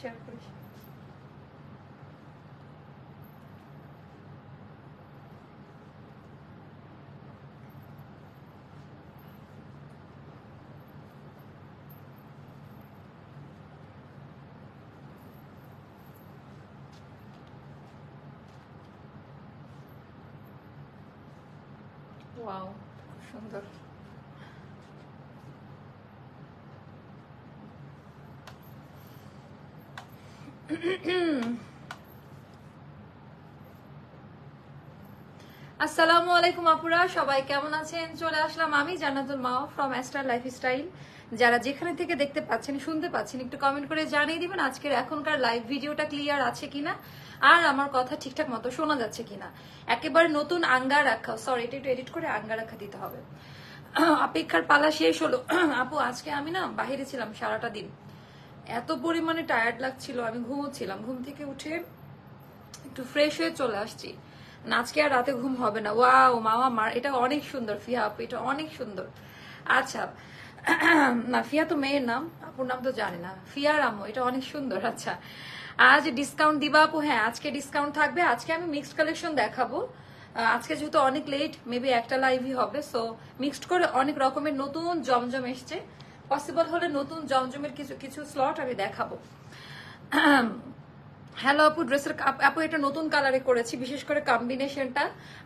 Share করিস। Wow, সুন্দর। আসসালামু আলাইকুম আপুরা, সবাই কেমন আছেন? চলে আসলাম আমি জান্নাতুল মাও ফ্রম অ্যাস্টার লাইফস্টাইল। যারা যেখানে থেকে দেখতে পাচ্ছেন শুনতে পাচ্ছেন একটু কমেন্ট করে জানিয়ে দিবেন আজকের এখনকার লাইভ ভিডিওটা ক্লিয়ার আছে কিনা, আর আমার কথা ঠিকঠাক মতো শোনা যাচ্ছে কিনা। একেবারে নতুন আঙ্গা রাখা, সরি এটা একটু এডিট করে আঙ্গা রাখা দিতে হবে। অপেক্ষার পালা শেষ হলো। আপু আজকে আমি না বাইরে ছিলাম সারাটা দিন, এত পরিমাণে টায়ার্ড লাগছিল, আমি ঘুমোচ্ছিলাম। ঘুম থেকে উঠে একটু ফ্রেশ হয়ে চলে আসছি। আজকে আর রাতে ঘুম হবে না। ওয়াও মামা মার, এটা অনেক সুন্দর ফিয়া আপু, এটা অনেক সুন্দর। আচ্ছা না, ফিয়া তো মেয়ের নাম, আপুর নাম তো জানি না। ফিয়ার আম্মু, এটা অনেক সুন্দর। আচ্ছা আজ ডিসকাউন্ট দিবা আপু? হ্যাঁ আজকে ডিসকাউন্ট থাকবে। আজকে আমি মিক্সড কালেকশন দেখাবো। আজকে যেহেতু অনেক লেট, মেবি একটা লাইভই হবে, সো মিক্সড করে অনেক রকমের নতুন জমজম এসছে। পসিবল হলে নতুন জমজমের কিছু কিছু স্লট আমি দেখাবো। হ্যালো আপু, ড্রেসের আপু এটা নতুন কালারে করেছি, বিশেষ করে কম্বিনেশনটা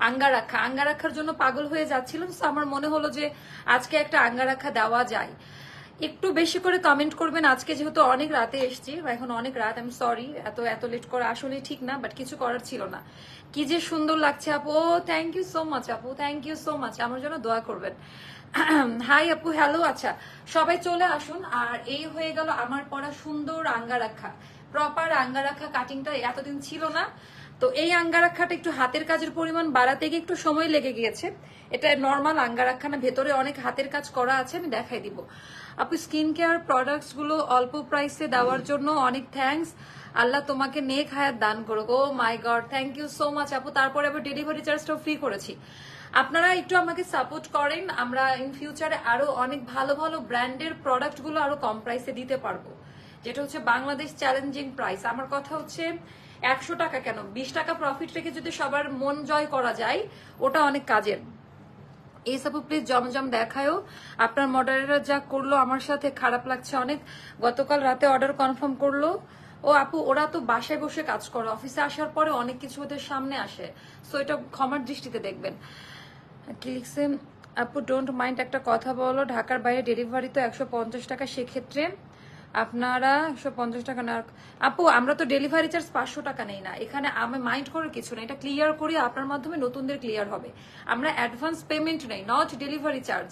আঙ্গারাখা। আঙ্গারাখার জন্য পাগল হয়ে যাচ্ছিলাম, তো আমার মনে হলো যে আজকে একটা আঙ্গারাখা দেওয়া যায়। একটু বেশি করে কমেন্ট করবেন আজকে, যেহেতু অনেক রাতে এসছি, এখন অনেক রাত। আমি সরি, এত এত লেট করা আসলে ঠিক না, বাট কিছু করার ছিল না। কি যে সুন্দর লাগছে আপু, থ্যাংক ইউ সো মাচ আপু, থ্যাংক ইউ সো মাচ। আমার জন্য দোয়া করবেন। হাই আপু, হ্যালো। আচ্ছা সবাই চলে আসুন। আর এই হয়ে গেল আমার পরা সুন্দর আঙ্গারাখা। প্রপার আঙ্গারাখা কাটিংটা এতদিন ছিল না, তো এই আঙ্গারাখাটা একটু হাতের কাজের পরিমাণ বাড়াতে গিয়ে একটু সময় লেগে গিয়েছে। এটা নর্মাল আঙ্গারাখা না, ভেতরে অনেক হাতের কাজ করা আছে, আমি দেখাই দিব। আপু স্কিন কেয়ার প্রোডাক্টস গুলো অল্প প্রাইসে দেওয়ার জন্য অনেক থ্যাঙ্কস। আল্লাহ তোমাকে নেক হায়াত দান করুক। Oh my God, thank you so much আপু। তারপরে আবার ডেলিভারি চার্জটাও ফ্রি করেছি। আপনারা একটু আমাকে সাপোর্ট করেন, আমরা ইন ফিউচারে আরো অনেক ভালো ভালো ব্র্যান্ডের প্রোডাক্ট গুলো আরো কম প্রাইসে দিতে পারবো, যেটা হচ্ছে বাংলাদেশ চ্যালেঞ্জিং প্রাইস। আমার কথা হচ্ছে 100 টাকা কেন, 20 টাকা প্রফিট রেখে যদি সবার মন জয় করা যায়, ওটা অনেক কাজের। এই সাপু প্লিজ জমজম দেখায়ও। আপনার মডারেটর যা করলো আমার সাথে, খারাপ লাগছে অনেক। গতকাল রাতে অর্ডার কনফার্ম করলো। ও আপু ওরা তো বাসায় বসে কাজ করে, অফিসে আসার পরে অনেক কিছু ওদের সামনে আসে, সো এটা ক্ষমার দৃষ্টিতে দেখবেন। কি লিখছে আপু, ডোন্ট মাইন্ড একটা কথা বলো, ঢাকার বাইরে ডেলিভারি তো 150 টাকা, সেক্ষেত্রে আপনারা 150 টাকা না। আপু আমরা তো ডেলিভারি চার্জ 500 টাকা নেই না এখানে, আমি মাইন্ড করার কিছু না, এটা ক্লিয়ার করি আপনার মাধ্যমে নতুনদের ক্লিয়ার হবে। আমরা অ্যাডভান্স পেমেন্ট নেই, not delivery charge.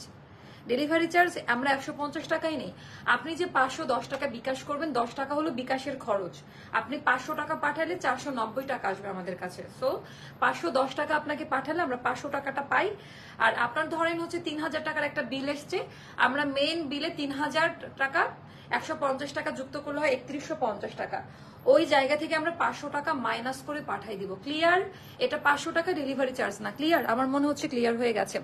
Delivery charge আমরা 150 টাকাই নেই। আপনি যে 510 টাকা বিকাশ করবেন, 10 টাকা হলো বিকাশের খরচ। আপনি 500 টাকা পাঠালে 490 টাকা আসবে আমাদের কাছে। সো 510 টাকা আপনাকে পাঠালে আমরা 500 টাকাটা পাই। আর আপনার ধরেন হচ্ছে 3000 টাকার একটা বিল এসছে, আমরা মেইন বিলে 3000 টাকা 150 টাকা যুক্ত করলে হয় 3150 টাকা। ওই জায়গা থেকে আমরা 500 টাকা মাইনাস করে পাঠাই দিব। ক্লিয়ার? এটা 500 টাকা ডেলিভারি চার্জ না। ক্লিয়ার? আমার মনে হচ্ছে ক্লিয়ার হয়ে গেছে।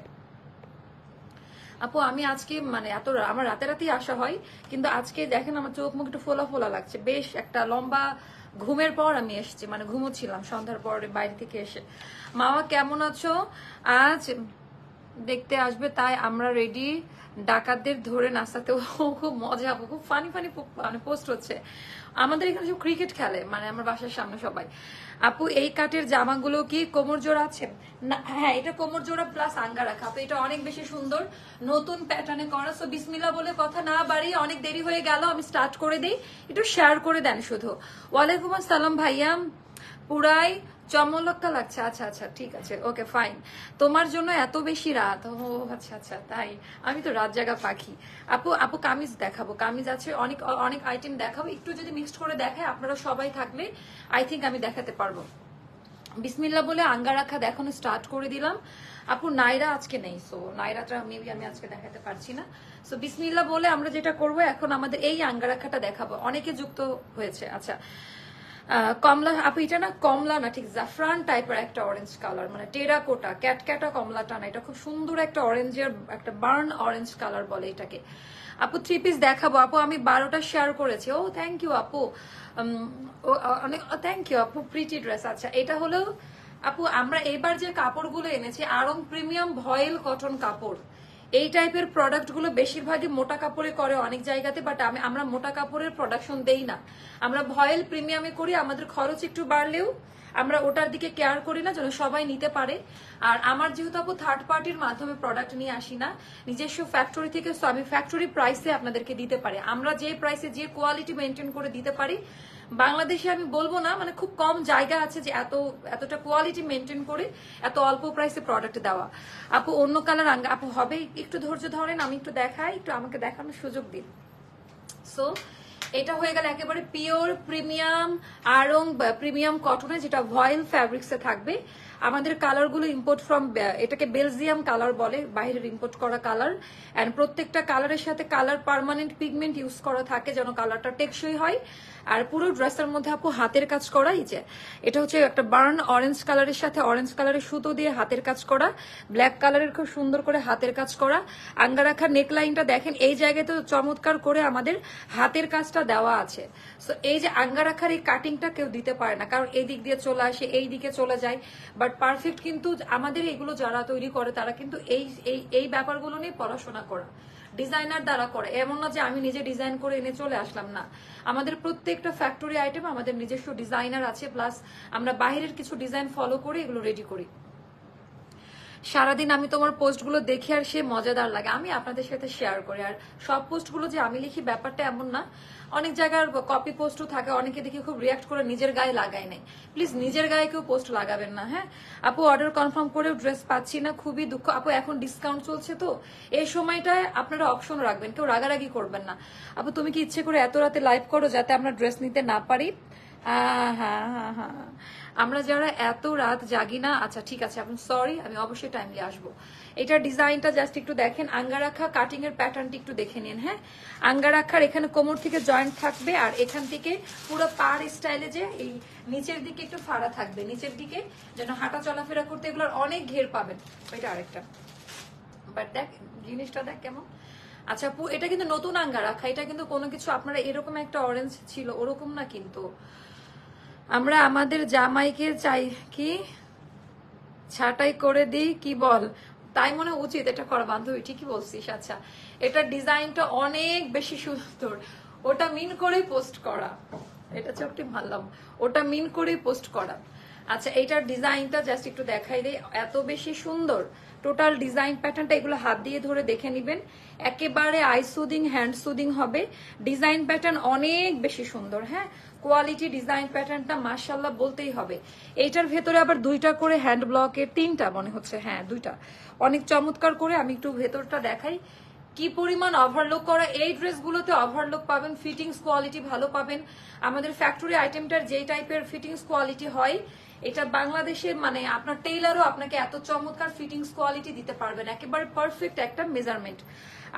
আপু আমি আজকে মানে এত আমার রাতে রাতেই আসা হয়, কিন্তু আজকে দেখেন আমার চোখ মুখ একটু ফোলা ফোলা লাগছে। বেশ একটা লম্বা ঘুমের পর আমি এসেছি, মানে ঘুমোচ্ছিলাম সন্ধ্যার পরে বাইরে থেকে এসে। মামা কেমন আছো? আজ দেখতে আসবে তাই আমরা রেডি, ডাকাতদের ধরে নাচাতে। খুব মজা, আপু খুব ফানি ফানি মানে পোস্ট হচ্ছে। আমাদের এখানে সব ক্রিকেট খেলে, মানে আমার বাসার সামনে সবাই। আপু এই কাটের জামাগুলো কি কোমর জোড়া আছে? না, হ্যাঁ এটা কোমর জোড়া প্লাস আঙ্গা রাখা। আপু এটা অনেক বেশি সুন্দর, নতুন প্যাটার্নে করা। সো বিসমিল্লাহ বলে কথা না বাড়িয়ে, অনেক দেরি হয়ে গেল, আমি স্টার্ট করে দিই। একটু শেয়ার করে দেন শুধু। ওয়ালাইকুম আসসালাম ভাইয়া, পুরাই চমলক্কা লাগছে। আচ্ছা আচ্ছা ঠিক আছে, ওকে ফাইন। তোমার জন্য এত বেশি রাত? ও আচ্ছা আচ্ছা তাই, আমি তো রাত জাগা পাখি। আপু আপু কামিজ দেখাবো, কামিজ আছে অনেক অনেক আইটেম দেখাবো। একটু যদি মিক্সড করে দেখায়, আপনারা সবাই থাকলে আই থিঙ্ক আমি দেখাতে পারবো। বিসমিল্লাহ বলে আঙ্গা রাখা দেখানো স্টার্ট করে দিলাম। আপু নাইরা আজকে নেই, সো নাইরাটা মেবি আমি আজকে দেখাতে পারছি না। সো বিসমিল্লাহ বলে আমরা যেটা করবো এখন, আমাদের এই আঙ্গা রাখাটা দেখাবো। অনেকে যুক্ত হয়েছে। আচ্ছা কমলা আপু, এটা না কমলা না, ঠিক জাফরান টাইপের একটা অরেঞ্জ কালার, মানে টেরাকোটা ক্যাটক্যাটা কমলাটা না, এটা খুব সুন্দর একটা অরেঞ্জের একটা বার্ন অরেঞ্জ কালার বলে এটাকে। আপু 3 পিস দেখাবো আপু, আমি 12টা শেয়ার করেছি। ও থ্যাংক ইউ আপু, অনেক থ্যাংক ইউ আপু। প্রিটি ড্রেস, আচ্ছা এটা হলো আপু, আমরা এবার যে কাপড়গুলো এনেছি আরং প্রিমিয়াম ভয়েল কটন কাপড়। এই টাইপের প্রোডাক্ট গুলো বেশিরভাগই মোটা কাপড়ে করে অনেক জায়গাতে, বাট আমরা মোটা কাপড়ের প্রোডাকশন দেই না, আমরা ভয়েল প্রিমিয়ামে করি। আমাদের খরচ একটু বাড়লেও আমরা ওটার দিকে কেয়ার করি না, যেন সবাই নিতে পারে। আর আমার যেহেতু আপু থার্ড পার্টির মাধ্যমে প্রোডাক্ট নিয়ে আসি না, নিজস্ব ফ্যাক্টরি থেকে, সো আমি ফ্যাক্টরি প্রাইসে আপনাদেরকে দিতে পারি। আমরা যে প্রাইসে যে কোয়ালিটি মেনটেন করে দিতে পারি, বাংলাদেশে আমি বলবো না, মানে খুব কম জায়গা আছে যে এতটা কোয়ালিটি মেনটেন করে এত অল্প প্রাইসে প্রোডাক্ট দেওয়া। আপু অন্য কালার আপু হবে, একটু ধৈর্য ধরেন, আমি একটু দেখাই, একটু আমাকে দেখানোর সুযোগ দিন। সো এটা হয়ে গেল একেবারে পিওর প্রিমিয়াম আরং প্রিমিয়াম কটনে, যেটা ভয়েল ফ্যাব্রিক্সে থাকবে। আমাদের কালারগুলো ইম্পোর্ট ফ্রম, এটাকে বেলজিয়াম কালার বলে, বাইরের ইম্পোর্ট করা কালার। এন্ড প্রত্যেকটা কালারের সাথে কালার পার্মানেন্ট পিগমেন্ট ইউজ করা থাকে, যেন কালারটা টেকসই হয়। আর পুরো ড্রেসের মধ্যে আপু হাতের কাজ করা, এই যে এটা হচ্ছে একটা বার্ন অরেঞ্জ কালারের সাথে অরেঞ্জ কালারের সুতো দিয়ে হাতের কাজ করা, ব্ল্যাক কালারের খুব সুন্দর করে হাতের কাজ করা। আঙ্গারাখা নেকলাইনটা দেখেন, এই জায়গায় তো চমৎকার করে আমাদের হাতের কাজটা দেওয়া আছে। সো এই যে আঙ্গারাখার এই কাটিংটা কেউ দিতে পারে না, কারণ এই দিক দিয়ে চলে আসে, এই দিকে চলে যায়, বাট পারফেক্ট কিন্তু আমাদের এগুলো যারা তৈরি করে তারা কিন্তু এই ব্যাপারগুলো নিয়ে পড়াশোনা করা, ডিজাইনার দ্বারা করে। এমন না যে আমি নিজে ডিজাইন করে এনে চলে আসলাম, না, আমাদের প্রত্যেকটা ফ্যাক্টরি আইটেম আমাদের নিজস্ব ডিজাইনার আছে, প্লাস আমরা বাইরের কিছু ডিজাইন ফলো করে এগুলো রেডি করি। সারাদিন আমি তোমার পোস্টগুলো দেখি আর সে মজাদার লাগে, আমি আপনাদের সাথে শেয়ার করি। আর সব পোস্টগুলো যে আমি লিখি ব্যাপারটা এমন না, অনেক জায়গার কপি পোস্টও থাকে, অনেকে দেখি খুব রিয়াক্ট করে নিজের গায়ে লাগায় নাই। প্লিজ নিজের গায়ে কেউ পোস্ট লাগাবেন না। হ্যাঁ আপু, অর্ডার কনফার্ম করেও ড্রেস পাচ্ছি না, খুবই দুঃখ আপু। এখন ডিসকাউন্ট চলছে তো এই সময়টায় আপনারা অপশন রাখবেন, কেউ রাগারাগি করবেন না। আপু তুমি কি ইচ্ছে করে এত রাতে লাইভ করো যাতে আমরা ড্রেস নিতে না পারি? হ্যাঁ হ্যাঁ হ্যাঁ হ্যাঁ, আমরা যারা এত রাত জাগি না, আচ্ছা ঠিক আছে, আপনি সরি, আমি অবশ্যই টাইমলি আসবো। এটার ডিজাইনটা জাস্ট একটু দেখেন, আঙ্গারাখা কাটিং এর প্যাটার্নটি একটু দেখে নিন। হ্যাঁ আঙ্গারাখার এখানে কোমর থেকে জয়েন্ট থাকবে, আর এখান থেকে পুরো পার স্টাইলে যে এই নিচের দিকে একটু ফাড়া থাকবে, নিচের দিকে যেন হাঁটা চলাফেরা করতে এগুলোর অনেক ঘের পাবেন। এটা আরেকটা, বাট দেখ জিনিসটা দেখ কেমন। আচ্ছা আপু, এটা কিন্তু নতুন আঙ্গারাখা, এটা কিন্তু কোনো কিছু আপনারা এরকম একটা অরেঞ্জ ছিল ওরকম না, কিন্তু আমরা আমাদের জামাইকে চাই কি ছাটাই করে দিই, কি বল? তাই মনে উচিত এটা করা, বান্ধবী ঠিকই বলছিস। আচ্ছা এটার ডিজাইনটা অনেক বেশি সুন্দর, ওটা মিন করেই পোস্ট করা, এটা চোখটি মারলাম, ওটা মিন করেই পোস্ট করা। আচ্ছা এইটার ডিজাইনটা জাস্ট একটু দেখাই দেই, এত বেশি সুন্দর টোটাল ডিজাইন প্যাটার্নটা, এগুলো হাত দিয়ে ধরে দেখে নিবেন, একেবারে আই সুদিং হ্যান্ড সুদিং হবে। ডিজাইন প্যাটার্ন অনেক বেশি সুন্দর। হ্যাঁ কোয়ালিটি ডিজাইন প্যাটার্নটা মাশাআল্লাহ বলতেই হবে। এইটার ভেতরে আবার 2টা করে হ্যান্ড ব্লকের, 3টা মনে হচ্ছে, হ্যাঁ 2টা, অনেক চমৎকার করে। আমি একটু ভেতরটা দেখাই কি পরিমাণ ওভারলুক করা। এই ড্রেসগুলোতে ওভারলুক পাবেন, ফিটিংস কোয়ালিটি ভালো পাবেন। আমাদের ফ্যাক্টরি আইটেমটার যেই টাইপের ফিটিংস কোয়ালিটি হয়, এটা বাংলাদেশের মানে আপনার টেইলারও আপনাকে এত চমৎকার ফিটিংস কোয়ালিটি দিতে পারবেন, একেবারে পারফেক্ট একটা মেজারমেন্ট।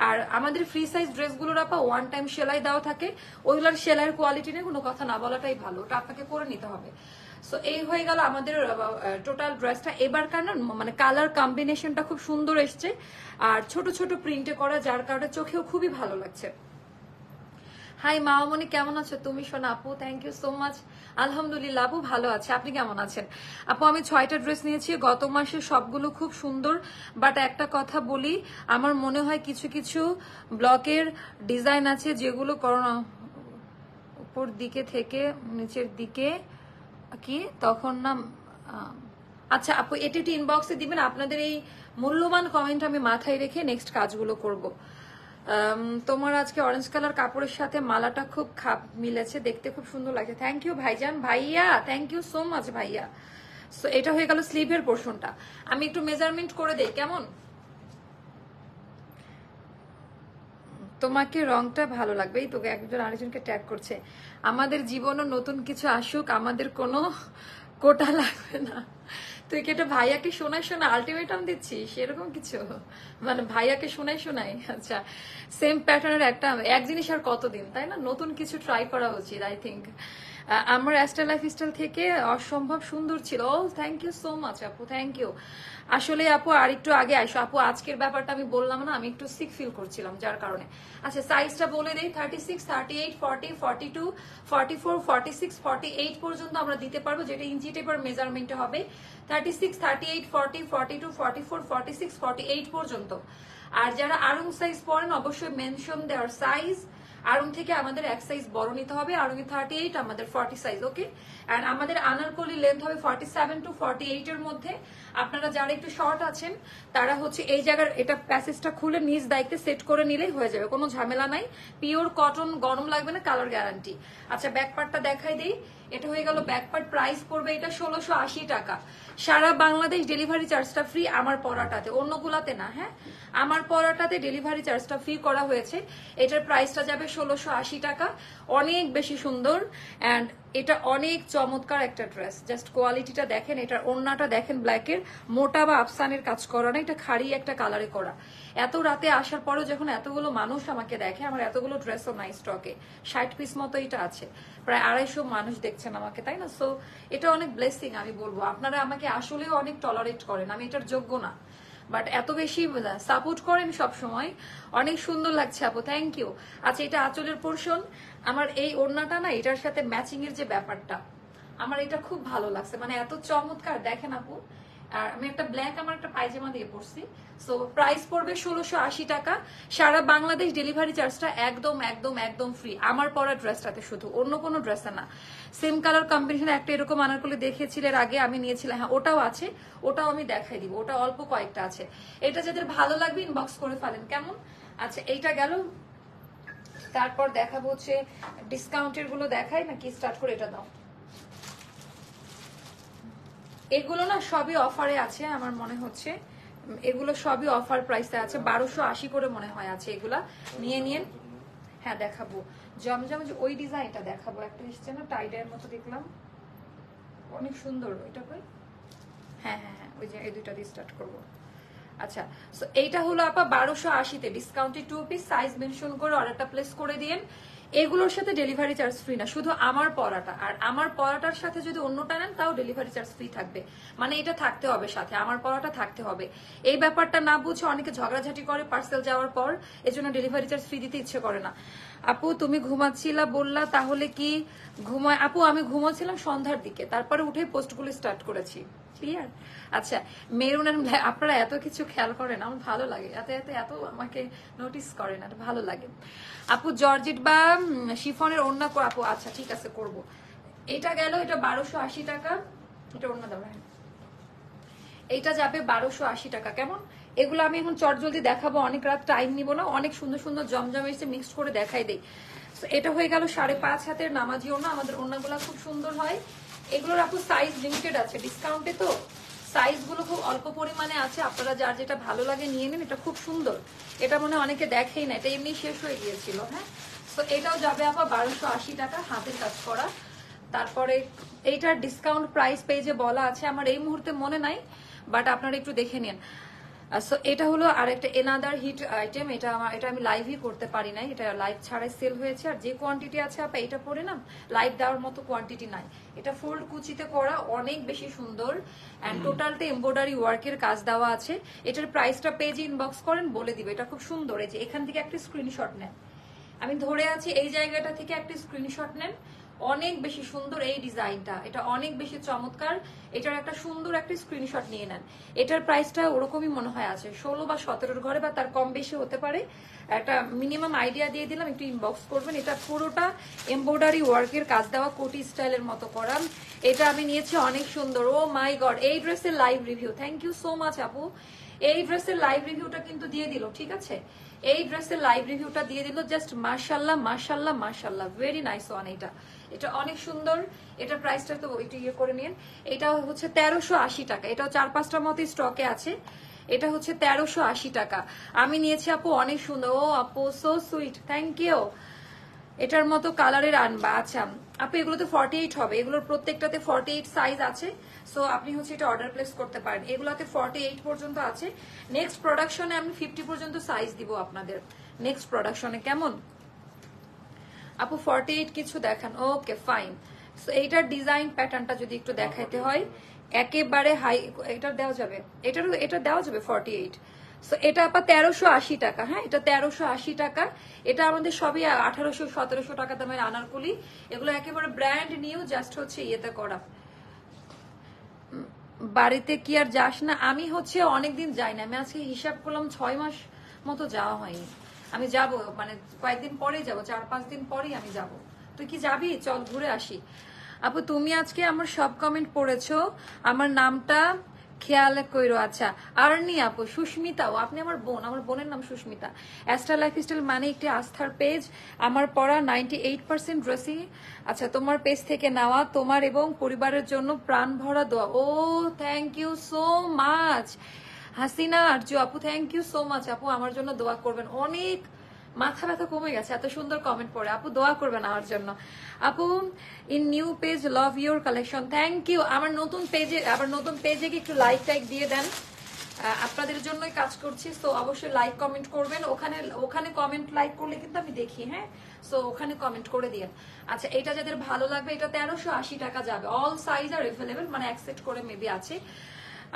আর আমাদের ফ্রি সাইজ ড্রেসগুলোর আপা ওয়ান টাইম সেলাই দেওয়া থাকে, ওইগুলোর সেলাইয়ের কোয়ালিটি নিয়ে কোনো কথা না বলাটাই ভালো, ওটা আপনাকে করে নিতে হবে। সো এই হয়ে গেল আমাদের টোটাল ড্রেসটা। এবার কেন মানে কালার কম্বিনেশনটা খুব সুন্দর এসছে, আর ছোট ছোট প্রিন্টে করা, যার কারণে চোখেও খুবই ভালো লাগছে। হাই মামনি, কেমন আছো তুমি সোনা? আপু থ্যাংক ইউ সো মাচ। আলহামদুলিল্লাহ আপু ভালো আছে, আপনি কেমন আছেন? আপু আমি 6টা ড্রেস নিয়েছি গত মাসে, সবগুলো খুব সুন্দর, বাট একটা কথা বলি, আমার মনে হয় কিছু কিছু ব্লকের ডিজাইন আছে যেগুলো করোনা উপর দিকে থেকে নিচের দিকে কি তখন না। আচ্ছা আপু এটা একটু ইনবক্সে দিবেন, আপনাদের এই মূল্যবান কমেন্ট আমি মাথায় রেখে নেক্সট কাজগুলো করব। তোমার আজকে অরেঞ্জ কালার কাপড়ের সাথে মালাটা খুব খাপ মিলেছে, দেখতে খুব সুন্দর লাগছে। থ্যাংক ইউ ভাইজান, ভাইয়া থ্যাংক ইউ সো মাচ ভাইয়া। সো এটা হয়ে গেল স্লিভের পোর্শনটা। আমি একটু মেজারমেন্ট করে দেই কেমন। তোমাকে রংটা ভালো লাগবে, এই তোকে একজন আরেকজনকে ট্যাগ করছে। আমাদের জীবনও নতুন কিছু আসুক, আমাদের কোনো কোটা লাগবে না। তুই কি এটা ভাইয়াকে শোনাই শোনা আলটিমেটাম দিচ্ছিস এরকম কিছু, মানে ভাইয়াকে শোনাই শোনাই? আচ্ছা সেম প্যাটার্নের একটা এক জিনিস আর কতদিন, তাই না? নতুন কিছু ট্রাই করা উচিত আই থিঙ্ক। আমার অ্যাস্ট্রা লাইফ স্টাইল থেকে অসম্ভব সুন্দর ছিল। ও থ্যাংক ইউ সো মাচ আপু, থ্যাংক ইউ। আসলে আপু আর একটু আগে আইসো আপু, আজকের ব্যাপারটা আমি বললাম না, আমি একটু সিক ফিল করছিলাম যার কারণে। আচ্ছা সাইজটা বলে দেই, 36, 38, 40, 42, 44, 46, 48 পর্যন্ত আমরা দিতে পারবো, যেটা ইঞ্চি টেপের মেজারমেন্টে হবে। 36, 38, 40, 42, 44, 46, 48 পর্যন্ত। আর যারা আরং সাইজ পড়েন অবশ্যই মেনশন দেওয়ার সাইজ। আরং থেকে আমাদের এক সাইজ বড় নিতে হবে, আরং 38, আমাদের 40 সাইজ, ওকে। এন্ড আমাদের আনারকলি লেন্থ হবে 47 to 48 এর মধ্যে। আপনারা যারা একটু শর্ট আছেন তারা হচ্ছে এই জায়গার এটা প্যাসেজটা খুলে নিজ দায়িত্বে সেট করে নিলেই হয়ে যাবে, কোনো ঝামেলা নাই। পিওর কটন, গরম লাগবে না, কালার গ্যারান্টি। আচ্ছা ব্যাক পার্টটা দেখাই দিই। এটা হয়ে গেল ব্যাক পার্ট। প্রাইস পড়বে এটা 1680 টাকা। সারা বাংলাদেশ ডেলিভারি চার্জটা ফ্রি আমার পরাটাতে, অন্যগুলাতে না। হ্যাঁ, আমার পরাটাতে ডেলিভারি চার্জটা ফ্রি করা হয়েছে। এটার প্রাইসটা যাবে 1680 টাকা। অনেক বেশি সুন্দর অ্যান্ড এটা অনেক চমৎকার একটা ড্রেস। জাস্ট কোয়ালিটিটা দেখেন, এটার ওড়নাটা দেখেন, ব্ল্যাকের মোটা বা আফসানের কাজ করা না, এটা খাড়ি একটা কালারে করা। এত রাতে আসার পরেও যখন এতগুলো মানুষ আমাকে দেখে, আমার এতগুলো ড্রেসও নাই স্টকে, 60 পিস মতো এটা আছে, প্রায় 250 মানুষ দেখছেন আমাকে, তাই না? সো এটা অনেক ব্লেসিং আমি বলবো। আপনারা আমাকে আসলেও অনেক টলারেট করেন, আমি এটার যোগ্য না, বাট এত বেশি সাপোর্ট করেন সব সময়। অনেক সুন্দর লাগছে আপু, থ্যাংক ইউ। আচ্ছা এটা আঁচলের পোর্শন। আমার এই ওড়নাটা না, এটার সাথে ম্যাচিং এর যে ব্যাপারটা, আমার এটা খুব ভালো লাগছে, মানে এত চমৎকার দেখেন আপু। আর আমি একটা ব্ল্যাক আমার একটা পায়জামা দিয়ে পরছি। সো প্রাইস পড়বে 1680 টাকা। সারা বাংলাদেশ ডেলিভারি চার্জটা একদম একদম একদম ফ্রি আমার পরা ড্রেসটাতে, শুধু অন্য কোনো ড্রেসে না। সেম কালার কম্বিনেশন একটা এরকম আনারকলি দেখিয়েছিলেন আগে, আমি নিয়েছিলাম। হ্যাঁ ওটাও আছে, ওটাও আমি দেখাই দিব, ওটা অল্প কয়েকটা আছে। এটা যাদের ভালো লাগবে ইনবক্স করে ফেলেন, কেমন? আচ্ছা এইটা গেল। তারপর দেখাবো হচ্ছে ডিসকাউন্টের গুলো, দেখাই নাকি স্টার্ট করে এটা দাও। এগুলো না সবই অফারে আছে আমার মনে হচ্ছে, এগুলো সবই অফার প্রাইসে আছে, 1280 করে মনে হয় আছে। এগুলা নিয়ে নিন। হ্যাঁ দেখাবো, জমজম যে ওই ডিজাইনটা দেখাবো, একটা এসছে না টাইডের মতো দেখলাম, অনেক সুন্দর। ওইটা কই? হ্যাঁ হ্যাঁ হ্যাঁ, ওই যে এই দুইটা দিয়ে স্টার্ট করবো। আচ্ছা সো এইটা হলো আপা 1280-তে ডিসকাউন্টে 2 পিস, সাইজ মেনশন করে অর্ডারটা প্লেস করে দিন। এগুলোর সাথে ডেলিভারি চার্জ ফ্রি না, শুধু আমার পরাটা। আর আমার পরাটার সাথে যদি অন্যটা নেন তাও ডেলিভারি চার্জ ফ্রি থাকবে, মানে এটা থাকতে হবে সাথে, আমার পরাটা থাকতে হবে। এই ব্যাপারটা না বুঝে অনেকে ঝগড়াঝাটি করে পার্সেল যাওয়ার পর, এজন্য ডেলিভারি চার্জ ফ্রি দিতে ইচ্ছে করে না। আপু তুমি ঘুমাচ্ছিলা বললা, তাহলে কি ঘুমায়? আপু আমি ঘুমাচ্ছিলাম সন্ধ্যার দিকে, তারপরে উঠে পোস্টগুলো স্টার্ট করেছি। ক্লিয়ার? আচ্ছা মেরুন এন্ড ব্ল্যাক, আপনারা এত কিছু খেয়াল করেন, আমার ভালো লাগে, এত এত এত আমাকে নোটিস করেন, এটা ভালো লাগে। আপু জর্জেট বা শিফনের ওড়না আপু, আচ্ছা ঠিক আছে করব। এটা গেল, এটা 1280 টাকা। এটা ওড়না দাও, হ্যাঁ এইটা যাবে 1280 টাকা। কেমন? এগুলো আমি এখন চটজলদি দেখাবো, অনেক রাত টাইম নিব না। অনেক সুন্দর সুন্দর জমজম এসে মিক্সড করে দেখাই দেই। এটা হয়ে গেল 5.5 হাতের নামাজি ওড়না। আমাদের ওড়নাগুলো খুব সুন্দর হয়। এগুলোর আপু সাইজ লিমিটেড আছে, ডিসকাউন্টে তো সাইজগুলো খুব অল্প পরিমাণে আছে, আপনারা যার যেটা ভালো লাগে নিয়ে নিন। এটা খুব সুন্দর, এটা মনে অনেকে দেখেই না, এটা এমনি শেষ হয়ে গিয়েছিল। হ্যাঁ তো এটাও যাবে আপা 1280 টাকা, হাতের কাজ করা। তারপরে এইটার ডিসকাউন্ট প্রাইস পেজে বলা আছে, আমার এই মুহূর্তে মনে নাই, বাট আপনারা একটু দেখে নিন। সো এটা হলো আর একটা এনাদার হিট আইটেম। এটা আমি লাইভই করতে পারি নাই, এটা লাইভ ছাড়াই সেল হয়েছে। আর যে কোয়ান্টিটি আছে আপা, এটা পরে না লাইভ দেওয়ার মতো কোয়ান্টিটি নাই। এটা ফোল্ড কুচিতে করা, অনেক বেশি সুন্দর অ্যান্ড টোটালটা এমব্রয়ডারি ওয়ার্কের কাজ দেওয়া আছে। এটার প্রাইসটা পেজে ইনবক্স করেন, বলে দিবে। এটা খুব সুন্দর। এই যে এখান থেকে একটা স্ক্রিনশট নেন, আমি ধরে আছি এই জায়গাটা থেকে একটা স্ক্রিনশট নেন। অনেক বেশি সুন্দর এই ডিজাইনটা, এটা অনেক বেশি চমৎকার। এটার একটা সুন্দর একটা স্ক্রিনশট নিয়ে নেন। এটার প্রাইসটা ওরকমই মনে হয় আছে 16 বা 17-র ঘরে, বা তার কম বেশি হতে পারে। একটা মিনিমাম আইডিয়া দিয়ে দিলাম, একটু ইনবক্স করবেন। এটা পুরোটা এমব্রয়ডারি ওয়ার্কের কাজ দেওয়া, কোটি স্টাইলের মতো করা। এটা আমি নিয়েছি, অনেক সুন্দর। ও মাই গড, এই ড্রেসের live review, thank you so much আপু। এই ড্রেসের লাইভ রিভিউটা কিন্তু দিয়ে দিল, ঠিক আছে? এই ড্রেসের লাইভ রিভিউটা দিয়ে দিল, জাস্ট মাশাল্লাহ মাশাল্লাহ মাশাল্লাহ, ভেরি নাইস ওয়ান। এটা অনেক সুন্দর। এটা প্রাইসটা তো ওইটা ইয়ে করে নিন। এটা হচ্ছে 1380 টাকা। এটাও 4-5টার মতো স্টকে আছে। এটা হচ্ছে 1380 টাকা। আমি নিয়েছি আপু, অনেক সুন্দর। ও আপু সো সুইট, থ্যাংক ইউ। এটার মতো কালারের আনবা। আচ্ছা আপু এগুলোতে 48 হবে, এগুলোর প্রত্যেকটাতে 48 সাইজ আছে। সো আপনি হচ্ছে এটা অর্ডার প্লেস করতে পারেন। এগুলোতে 48 পর্যন্ত আছে। নেক্সট প্রোডাকশনে আমি 50 পর্যন্ত সাইজ দিব আপনাদের, নেক্সট প্রোডাকশনে। কেমন আপু 48 কিছু দেখান? Okay fine. সো এইটার ডিজাইন প্যাটার্নটা যদি একটু দেখাইতে হয়, একেবারে হাই, এটা দেওয়া যাবে, এটা দেওয়া যাবে 48। সো এটা আপা 1380 টাকা। হ্যাঁ, এটা 1380 টাকা। এটা আমাদের সবই 1800-1700 টাকা দামের আনারকলি। এগুলো একেবারে ব্র্যান্ড নিউ, জাস্ট হচ্ছে ইয়েতে করা। বাড়িতে কি আর যাস না? আমি হচ্ছে অনেকদিন যাই না, আমি আজকে হিসাব করলাম 6 মাস মতো যাওয়া হয়নি। আমি যাব, মানে কয়েকদিন পরেই যাব, 4-5 দিন পরেই আমি যাব। তুই কি যাবি? চল ঘুরে আসি। আপু তুমি আজকে আমার সব কমেন্ট পড়েছো, আমার নামটা খেয়াল কইরো। আচ্ছা, আরনি আপু, সুস্মিতাও, আপনি আমার বোন, আমার বোনের নাম সুস্মিতা। অ্যাস্ট্রা লাইফস্টাইল মানে একটি আস্থার পেজ, আমার পড়া 98% ড্রেসই আচ্ছা তোমার পেজ থেকে নেওয়া, তোমার এবং পরিবারের জন্য প্রাণ ভরা দোয়া। Oh thank you so much Hasina Arzu আপু, থ্যাংক ইউ সো মাচ আপু, আমার জন্য দোয়া করবেন। অনেক মাথা ব্যথা কমে গেছে এত সুন্দর কমেন্ট পড়ে। আপু দোয়া করবেন আমার জন্য। আপু in new page, love your collection, thank you. আমার নতুন পেজে, আবার নতুন পেজে কি একটু লাইক টাইক দিয়ে দেন, আপনাদের জন্যই কাজ করছি। তো অবশ্যই লাইক কমেন্ট করবেন, ওখানে কমেন্ট লাইক করলে কিন্তু আমি দেখি। হ্যাঁ, সো ওখানে কমেন্ট করে দিন। আচ্ছা, এটা যাদের ভালো লাগবে, এটা 1380 টাকা যাবে। অল সাইজ আর এভেলেবেল, মানে অ্যাকসেপ্ট করে মেবি আছে।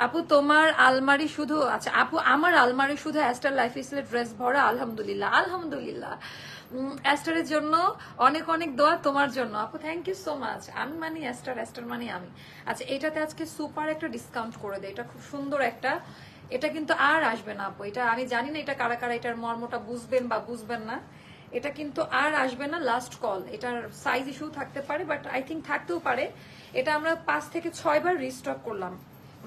আপু তোমার আলমারি শুধু, আচ্ছা আপু আমার আলমারি শুধু অ্যাস্টার লাইফস্টাইলের ড্রেস ভরা, আলহামদুলিল্লাহ আলহামদুলিল্লাহ। অ্যাস্টারের জন্য অনেক অনেক দোয়া তোমার জন্য আপু, থ্যাংক ইউ সো মাচ। আমি মানি অ্যাস্টার, অ্যাস্টার মানি আমি। আচ্ছা, এটাতে আজকে সুপার একটা ডিসকাউন্ট করে দেয়, এটা খুব সুন্দর একটা, এটা কিন্তু আর আসবে না আপু। এটা আমি জানি না এটা কারা কারা এটার মর্মটা বুঝবেন বা বুঝবেন না, এটা কিন্তু আর আসবে না, লাস্ট কল। এটার সাইজ ইস্যু থাকতে পারে, বাট আই থিঙ্ক থাকতেও পারে। এটা আমরা 5 থেকে 6 বার রিস্টক করলাম,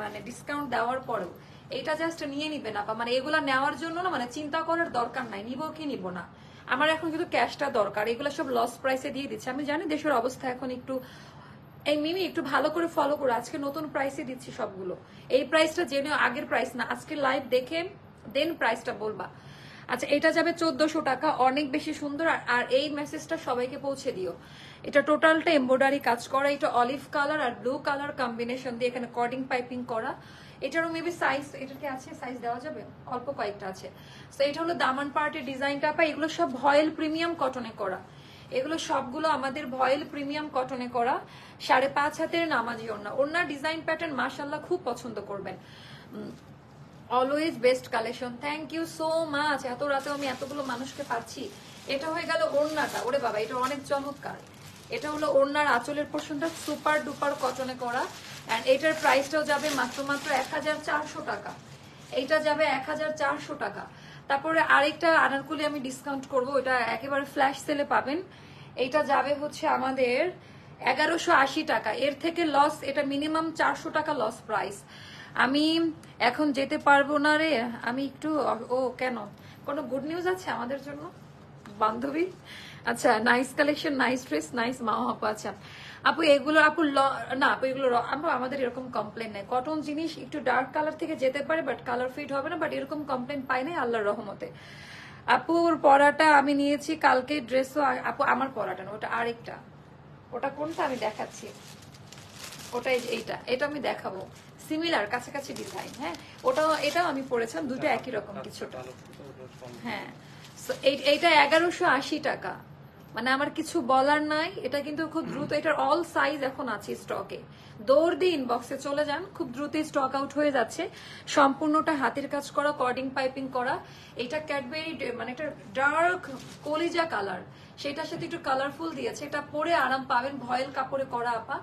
মানে ডিসকাউন্ট দেওয়ার পরেও। এটা জাস্ট নিয়ে নিবেন আপা, মানে এগুলা নেওয়ার জন্য না, মানে চিন্তা করার দরকার নাই নিব কি নিব না। আমার এখন কিন্তু ক্যাশটা দরকার, এগুলো সব লস প্রাইসে দিয়ে দিচ্ছে। আমি জানি দেশের অবস্থা এখন একটু, এই মিমি একটু ভালো করে ফলো করো, আজকে নতুন প্রাইসে দিচ্ছি সবগুলো। এই প্রাইসটা জেনে, আগের প্রাইস না, আজকে লাইভ দেখে দেন প্রাইসটা বলবা। আচ্ছা, এটা যাবে 1400 টাকা, অনেক বেশি সুন্দর। আর এই মেসেজটা সবাইকে পৌঁছে দিও। এটা টোটালটা এমব্রয়ডারি কাজ করা, এটা অলিভ কালার আর ব্লু কালার কম্বিনেশন দিয়ে এখানে কর্ডিং পাইপিং করা। এটারও মেবি সাইজ, এটার কি আছে সাইজ দেওয়া যাবে? অল্প কয়েকটা আছে। তো এটা হলো দামান পার্টের ডিজাইনটা পাই। এগুলো সব ভয়েল প্রিমিয়াম কটনে করা, এগুলো সবগুলো আমাদের ভয়েল প্রিমিয়াম কটনে করা। 5.5 হাতের নামাজি ওড়না, ওড়নার ডিজাইন প্যাটার্ন মাশাআল্লাহ খুব পছন্দ করবেন। Always best collection, thank you so much. এত রাতেও আমি এতগুলো মানুষকে পাচ্ছি। এটা হয়ে গেল ওড়নাটা, ওরে বাবা এটা অনেক চমৎকার। এটা হলো ওড়নার আঁচলের পোর্শনটা সুপার ডুপার কটনে করা, এন্ড এটার প্রাইসটাও যাবে মাত্র 1400 টাকা। এইটা যাবে 1400 টাকা। তারপরে আরেকটা আনারকুলি আমি ডিসকাউন্ট করব, এটা একেবারে ফ্ল্যাশ সেলে পাবেন। এইটা যাবে হচ্ছে আমাদের 1180 টাকা। এর থেকে লস, এটা মিনিমাম 400 টাকা লস প্রাইস। আমি এখন যেতে পারবো না রে, আমি একটু, ও কেন, কোনো গুড নিউজ আছে আমাদের জন্য বান্ধবী? আচ্ছা, nice collection, nice dress, nice মা আপু। আচ্ছা আপু এগুলো, আপু না আপু এগুলো আপু আমাদের এরকম কমপ্লেন নেই। কটন জিনিস একটু ডার্ক কালার থেকে যেতে পারে, বাট কালার ফিট হবে না, বাট এরকম কমপ্লেন পাই নাই আল্লাহর রহমতে। আপুর পরাটা আমি নিয়েছি কালকে, ড্রেসও আপু আমার পরাটা না, ওটা আরেকটা। ওটা কোনটা আমি দেখাচ্ছি, ওটা এইটা, এটা আমি দেখাবো। সিমিলার কাছাকাছি ডিজাইন। হ্যাঁ, ওটাও এটাও আমি পরেছিলাম, দুটো একই রকম কিছুটা। হ্যাঁ, এইটা 1180 টাকা। মানে আমার কিছু বলার নাই, এটা কিন্তু খুব দ্রুত, এটার অল সাইজ এখন আছে স্টকে। দৌড় দিয়ে ইনবক্সে চলে যান, খুব দ্রুত স্টক আউট হয়ে যাচ্ছে। সম্পূর্ণটা হাতের কাজ করা, কর্ডিং পাইপিং করা। এটা ক্যাডবেরি, মানে এটা ডার্ক কলিজা কালার, সেটার সাথে একটু কালারফুল দিয়েছে। এটা পরে আরাম পাবেন, ভয়েল কাপড়ে করা আপা।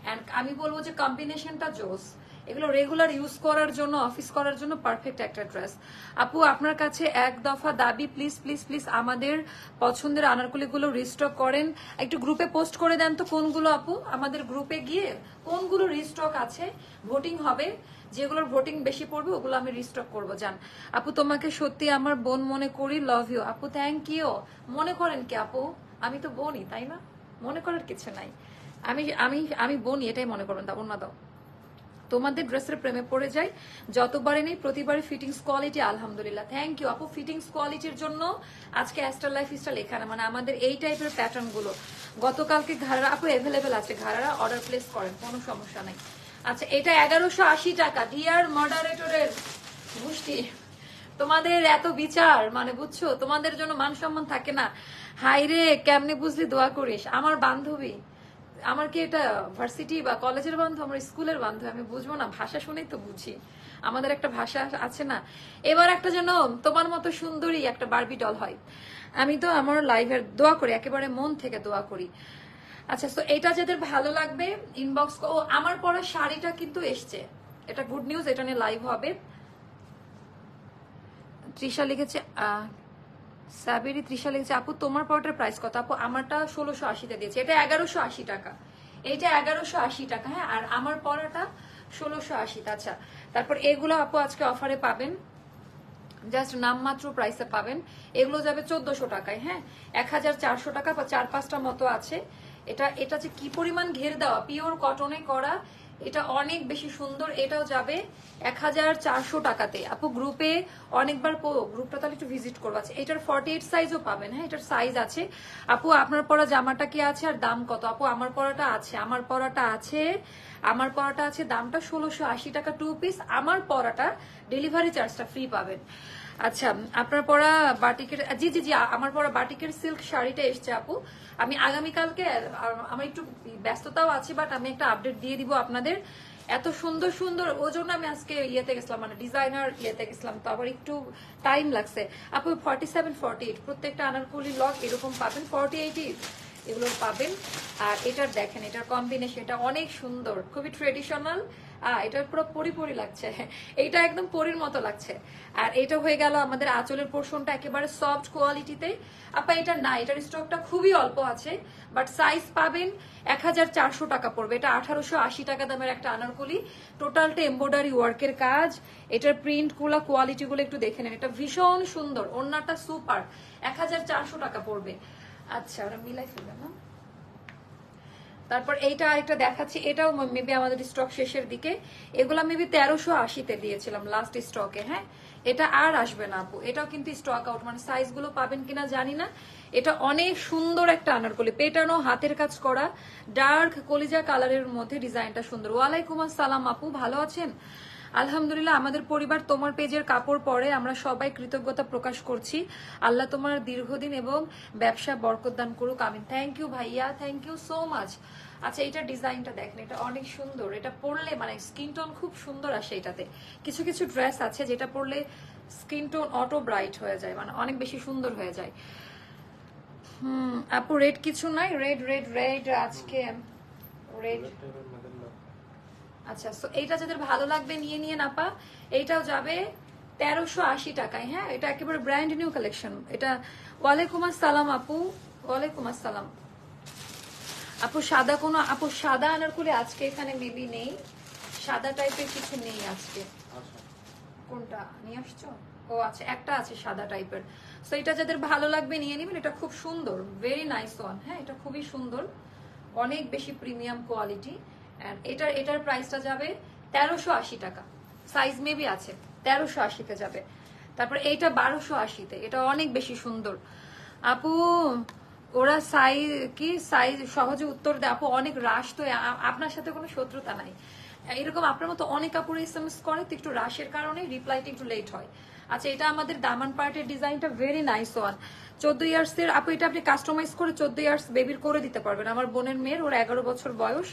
এন্ড আমি বলবো যে কম্বিনেশনটা জোস। এগুলো রেগুলার ইউজ করার জন্য, অফিস করার জন্য পারফেক্ট একটা ড্রেস। আপু আপনার কাছে এক দফা দাবি, প্লিজ প্লিজ প্লিজ আমাদের পছন্দের আনারকলিগুলো রিস্টক করেন। একটু গ্রুপে পোস্ট করে দেন তো কোনগুলো আপু, আমাদের গ্রুপে গিয়ে কোনগুলো রিস্টক আছে, ভোটিং হবে, যেগুলোর ভোটিং বেশি পড়বে ওগুলো আমি রিস্টক করবো। জান আপু তোমাকে সত্যি আমার বোন মনে করি, লাভ ইউ আপু, থ্যাংক ইউ। মনে করেন কি আপু, আমি তো বোনই, তাই না? মনে করার কিছু নাই, আমি আমি আমি বোনই, এটাই মনে করবেন। দাও না, দাও। তোমাদের ড্রেসের প্রেমে পড়ে যাই, যতবারে নেই প্রতিবারে ফিটিংস কোয়ালিটি আলহামদুলিল্লাহ, থ্যাংক ইউ আপু। ফিটিংস কোয়ালিটির জন্য আজকে অ্যাস্টার লাইফস্টাইল এখানে, মানে আমাদের এই টাইপের প্যাটার্ন গুলো গতকালকে ঘাড়া আপু এভেলেবেল আছে, ঘাড়া অর্ডার প্লেস করেন, কোনো সমস্যা নাই। আচ্ছা, এটা 1180 টাকা। ডিয়ার মডারেটরের গোষ্ঠী, তোমাদের এত বিচার, মানে বুঝছো, তোমাদের জন্য মান সম্মান থাকে না। হাই রে, কেমনে বুঝলি, দোয়া করিস আমার বান্ধবী। আমার কি এটা ভার্সিটি বা কলেজের বান্ধব, আমার স্কুলের বান্ধব, আমি বুঝবো না? ভাষা শুনেই তো বুঝি, আমাদের একটা ভাষা আছে না। এবার একটা যেন তোমার মতো সুন্দরী একটা বারবি ডল হয়। আমি তো আমার লাইভের দোয়া করি, একেবারে মন থেকে দোয়া করি। আচ্ছা, তো এটা যাদের ভালো লাগবে ইনবক্স। ও আমার পরা শাড়িটা কিন্তু এসছে, এটা গুড নিউজ, এটা নিয়ে লাইভ হবে। তৃষা লিখেছে, সাবেরি তৃষা লিখেছে, আপু তোমার পরটার প্রাইস কত? আপু আমারটা 1680-তে দিয়েছে, এটা 1180 টাকা, এইটা 1180 টাকা। হ্যাঁ, আর আমার পরাটা 1680। আচ্ছা, তারপর এগুলো আপু আজকে অফারে পাবেন, জাস্ট নামমাত্র প্রাইসে পাবেন। এগুলো যাবে 1400 টাকায়। হ্যাঁ, 1400 টাকা বা 4-5টা মতো আছে। এটা যে কি পরিমাণ ঘের দেওয়া, পিওর কটনে করা, এটা অনেক বেশি সুন্দর। এটাও যাবে 1400 টাকাতে। আপু গ্রুপে অনেকবার গ্রুপটা তাহলে একটু ভিজিট করবো। আচ্ছা, এটার 48 সাইজও পাবেন। হ্যাঁ, এটার সাইজ আছে। আপু আপনার পরা জামাটা কি আছে আর দাম কত? আপু আমার পরাটা আছে, আমার পরাটা আছে, দামটা 1680 টাকা 2 পিস। আমার পরাটা ডেলিভারি চার্জটা ফ্রি পাবেন। আচ্ছা, আপনার পরা বাটিকের, জি জি জি, আমার পরা বাটিকের সিল্ক শাড়িটা এসছে আপু। আমি আগামীকালকে, আমার একটু ব্যস্ততাও আছে, বাট আমি একটা আপডেট দিয়ে দিব আপনাদের। এত সুন্দর সুন্দর, ওই জন্য আমি আজকে ইয়েতে গেছিলাম, মানে ডিজাইনার ইয়েতে গেছিলাম, তো আবার একটু টাইম লাগছে। আপু 47-48 প্রত্যেকটা আনারকলি লক এরকম পাবেন, 48 এগুলো পাবেন। আর এটার দেখেন, এটার কম্বিনেশন, এটা অনেক সুন্দর, খুবই ট্রেডিশনাল। এটার পুরো পরি লাগছে, এইটা একদম পরির মতো লাগছে। আর এটা হয়ে গেল আমাদের আঁচলের পোর্শনটা, একেবারে সফট কোয়ালিটিতে। আপা এটা না, এটার স্টকটা খুবই অল্প আছে, বাট সাইজ পাবেন 1400 টাকা পড়বে। এটা 1880 টাকা দামের একটা আনারকলি, টোটালটা এমব্রয়ডারি ওয়ার্কের কাজ। এটার প্রিন্ট গুলা, কোয়ালিটি গুলো একটু দেখে নেন, এটা ভীষণ সুন্দর, ওড়নাটা সুপার, 1400 টাকা পড়বে। আচ্ছা, ওরা মিলাই ফেলবে না। তারপর এইটা আরেকটা দেখাচ্ছি, এটাও মেবি আমাদের স্টক শেষের দিকে। এগুলা মেবি 1380-তে দিয়েছিলাম লাস্ট স্টকে। হ্যাঁ, এটা আর আসবে না আপু, এটাও কিন্তু স্টক আউট, মানে সাইজ গুলো পাবেন কিনা জানি না। এটা অনেক সুন্দর একটা আনারকলি, পেটানো, হাতের কাজ করা, ডার্ক কলিজা কালারের মধ্যে ডিজাইনটা সুন্দর। ওয়ালাইকুম আসসালাম আপু, ভালো আছেন? আলহামদুলিল্লাহ, আমাদের পরিবার তোমার পেজের কাপড় পরে আমরা সবাই কৃতজ্ঞতা প্রকাশ করছি। আল্লাহ তোমার দীর্ঘদিন এবং ব্যবসা বরকত দান করুক, আমিন। থ্যাংক ইউ ভাইয়া, থ্যাংক ইউ সো মাচ। আচ্ছা, এটা ডিজাইনটা দেখেন, এটা অনেক সুন্দর, এটা পরলে মানে স্কিন টোন খুব সুন্দর আসে এটাতে। কিছু কিছু ড্রেস আছে যেটা পরলে স্কিন টোন অটো ব্রাইট হয়ে যায়, মানে অনেক বেশি সুন্দর হয়ে যায়। আপু রেড কিছু নাই, রেড রেড রেড আজকে রেড। আচ্ছা, তো এইটা যাদের ভালো লাগবে নিয়ে নিয়ে নাপা। এইটাও যাবে 1380 টাকায়। হ্যাঁ, এটা একেবারে ব্র্যান্ড নিউ কালেকশন এটা। ওয়ালাইকুম আসসালাম আপু, ওয়ালাইকুম আসসালাম। আপু সাদা কোনো, আপু সাদা আনারকলি আজকে এখানে মেবি নেই, সাদা টাইপের কিছু নেই আজকে। কোনটা নিয়ে আসছো? ও আচ্ছা, একটা আছে সাদা টাইপের। সো এটা যাদের ভালো লাগবে নিয়ে নেবেন, এটা খুব সুন্দর, ভেরি নাইস ওয়ান। হ্যাঁ, এটা খুবই সুন্দর, অনেক বেশি প্রিমিয়াম কোয়ালিটি। এটার প্রাইসটা যাবে 1380 টাকা, সাইজ মেবি আছে, 1380-তে যাবে। তারপর এইটা 1280-তে, এটা অনেক বেশি সুন্দর। আপু ওরা সাইজ সহজে উত্তর দেয় আপু, অনেক রাশ তো, আপনার সাথে কোনো শত্রুতা নাই। এরকম আপনার মতো অনেক কাপড় এসএমএস করে, তো একটু রাশের কারণে রিপ্লাইটা একটু লেট হয়। আচ্ছা, এটা আমাদের দামান পার্টের ডিজাইনটা, ভেরি নাইস ওয়ান, 14 ইয়ার্স এর। আপু এটা আপনি কাস্টমাইজ করে 14 ইয়ার্স বেবির করে দিতে পারবেন। আমার বোনের মেয়ের, ওর 11 বছর বয়স,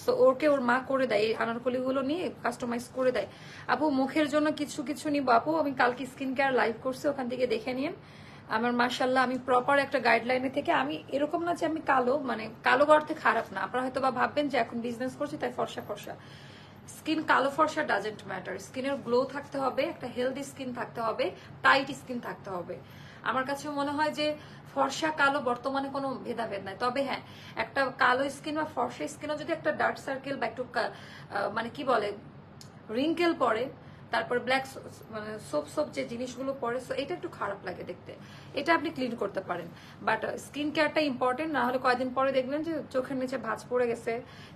তো ওকে ওর মা করে দেয়, এই আনারকলি গুলো নিয়ে কাস্টমাইজ করে দেয়। আপু মুখের জন্য কিছু কিছু নিব আপু, আমি কালকে স্কিন কেয়ার লাইভ করছি, ওখান থেকে দেখে নিন। আমার মাশাল্লাহ, আমি প্রপার একটা গাইডলাইনে থেকে, আমি এরকম না যে আমি কালো, মানে কালো অর্থে খারাপ না, আপনারা হয়তো বা ভাববেন যে এখন বিজনেস করছি তাই ফর্সা ফর্সা। স্কিন কালো ফর্সা ডাজেন্ট ম্যাটার, স্কিনের গ্লো থাকতে হবে, একটা হেলদি স্কিন থাকতে হবে, টাইট স্কিন থাকতে হবে। আমার কাছে মনে হয় যে ফর্সা কালো বর্তমানে কোনো ভেদাভেদ নাই। তবে হ্যাঁ, একটা কালো স্কিন বা ফর্সা স্কিনও যদি একটা ডার্ক সার্কেল বা একটু মানে কি বলে রিঙ্কেল পড়ে, তারপর ব্ল্যাক মানে সোপ যে জিনিসগুলো পড়ে, সো এটা একটু খারাপ লাগে দেখতে, এটা আপনি ক্লিন করতে পারেন। বাট স্কিন কেয়ারটা ইম্পর্টেন্ট, না হলে কয়েকদিন পরে দেখবেন যে চোখের নিচে ভাঁজ পড়ে গেছে।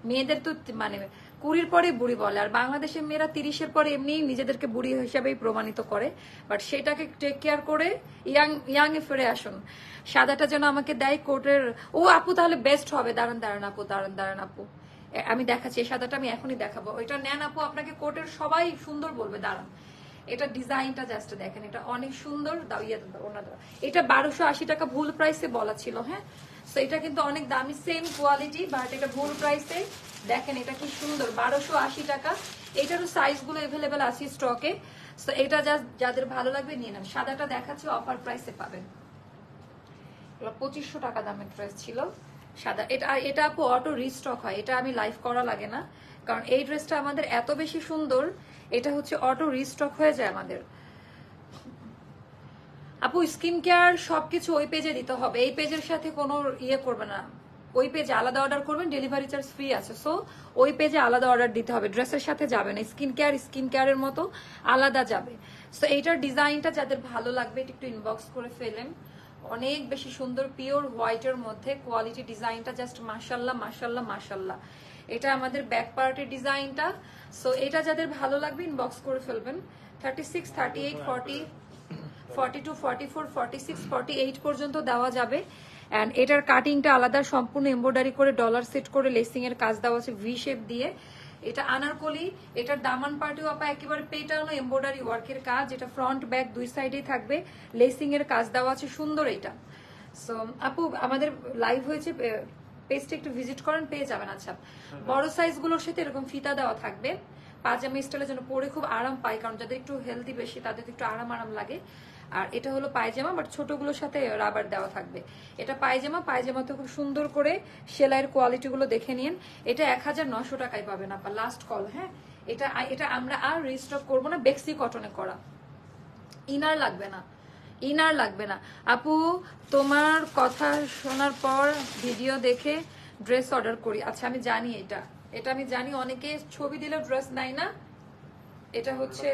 মেয়েদের তো মানে 20-র পরে বুড়ি বলে, আর বাংলাদেশের মেয়েরা 30-এর পরে এমনি নিজেদেরকে বুড়ি হিসাবেই প্রমাণিত করে। বাট সেটাকে টেক কেয়ার করে ইয়াং এ ফিরে আসুন। সাদাটা যেন আমাকে দেয় কোটের। ও আপু তাহলে বেস্ট হবে, দাঁড়ান আপু, দাঁড়ান আপু, আমি দেখাচ্ছি, এই সাদাটা আমি এখনই দেখাবো। ওইটা নেন আপু, আপনাকে কোটের সবাই সুন্দর বলবে, দাঁড়ান। এটা ডিজাইনটা জাস্ট দেখেন, এটা অনেক সুন্দর। দাও ইয়ে দাও, ওনা দাও। এটা 1280 টাকা ভুল প্রাইসে বলা ছিল, হ্যাঁ। সো এটা কিন্তু অনেক দামি, সেম কোয়ালিটি, বাট এটা ভুল প্রাইসে। দেখেন এটা কি সুন্দর, 1280 টাকা। এটারও সাইজগুলো এভেলেবেল আছে স্টকে। সো এটা যাদের ভালো লাগবে নিয়ে নেন। সাদাটা দেখাচ্ছি, অফার প্রাইসে পাবেন। 2500 টাকা দামের ড্রেস ছিল সাদা। এটা আপু অটো রিস্টক হয়, এটা আমি লাইভ করা লাগে না, কারণ এই ড্রেসটা আমাদের এত বেশি সুন্দর, এটা হচ্ছে অটো রিস্টক হয়ে যায় আমাদের। আপু স্কিন কেয়ার সবকিছু ওই পেজে দিতে হবে, এই পেজের সাথে কোনো ইয়ে করবে না। ওই পেজে আলাদা অর্ডার করবেন, ডেলিভারি চার্জ ফ্রি আছে। সো ওই পেজে আলাদা অর্ডার দিতে হবে, ড্রেসের সাথে যাবে না। স্কিন কেয়ারের মতো আলাদা যাবে। সো এইটার ডিজাইনটা যাদের ভালো লাগবে একটু ইনবক্স করে ফেলেন। অনেক বেশি সুন্দর, পিওর হোয়াইটের মধ্যে কোয়ালিটি, ডিজাইনটা জাস্ট মাশাল্লাহ মাশাল্লাহ মাশাল্লাহ। এটা আমাদের ব্যাক পার্টের ডিজাইনটা। সো এটা যাদের ভালো লাগবে ইনবক্স করে ফেলবেন। 36, 38, 40, 42, 44, 46, 48 পর্যন্ত দেওয়া যাবে। এন্ড এটার কাটিংটা আলাদা, সম্পূর্ণ এমব্রয়ডারি করে ডলার সেট করে লেসিং এর কাজ দেওয়া আছে ভি শেপ দিয়ে। এটা আনারকলি, এটার দামান পার্টিও আপা একেবারে পেটানো এমব্রয়ডারি ওয়ার্কের কাজ। এটা ফ্রন্ট ব্যাক দুই সাইডেই থাকবে, লেসিং এর কাজ দেওয়া আছে সুন্দর এটা। সো আপু আমাদের লাইভ হয়েছে, পেজটা একটু ভিজিট করেন, পেয়ে যাবেন। আচ্ছা, বড় সাইজ গুলোর সাথে এরকম ফিতা দেওয়া থাকবে, পাজামা স্টাইলের জন্য পরে খুব আরাম পায়, কারণ যাদের একটু হেলদি বেশি তাদের একটু আরাম লাগে। আর এটা হলো পায়জামা, বাট ছোটগুলোর সাথে রাবার দেওয়া থাকবে। এটা পায়জামাতে খুব সুন্দর করে সেলাইয়ের কোয়ালিটি গুলো দেখে নিন। এটা 1900 টাকায় পাবেন আপা, লাস্ট কল, হ্যাঁ। এটা আমরা আর রিস্টক করবো না, বেক্সি কটনে করা। ইনার লাগবে না আপু। তোমার কথা শোনার পর ভিডিও দেখে ড্রেস অর্ডার করি। আচ্ছা আমি জানি, এটা আমি জানি, অনেকে ছবি দিলে ড্রেস নাই না। এটা হচ্ছে,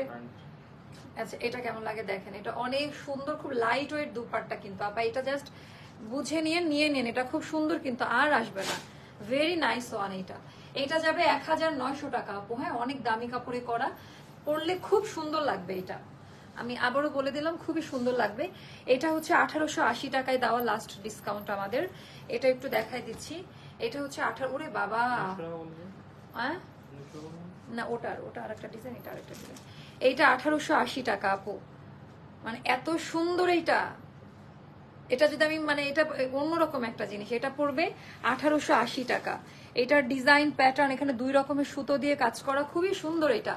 আচ্ছা এটা কেমন লাগে দেখেন, এটা অনেক সুন্দর, খুব লাইট ওয়েট দুপাট্টা কিন্তু আপা। এটা জাস্ট বুঝে নিয়ে নিন, এটা খুব সুন্দর কিন্তু আর আসবে না। Very nice one. এটা যাবে 1900 টাকা আপু, হ্যাঁ। অনেক দামি কাপড়ে করা, পরলে খুব সুন্দর লাগবে। এটা আমি আবারও বলে দিলাম, খুবই সুন্দর লাগবে। এটা হচ্ছে 1880 টাকায় দেওয়া লাস্ট ডিসকাউন্ট আমাদের। এটা একটু দেখাই দিচ্ছি। এটা হচ্ছে 18, ওরে বাবা, হ্যাঁ না, ওটা আরেকটা ডিজাইন, এটা আরেকটা ডিজাইন। এইটা 1880 টাকা আপু, মানে এত সুন্দর। এটা যদি আমি মানে এটা অন্যরকম একটা জিনিস, এটা পড়বে 1880 টাকা। এটার ডিজাইন প্যাটার্ন এখানে 2 রকমের সুতো দিয়ে কাজ করা, খুবই সুন্দর এটা।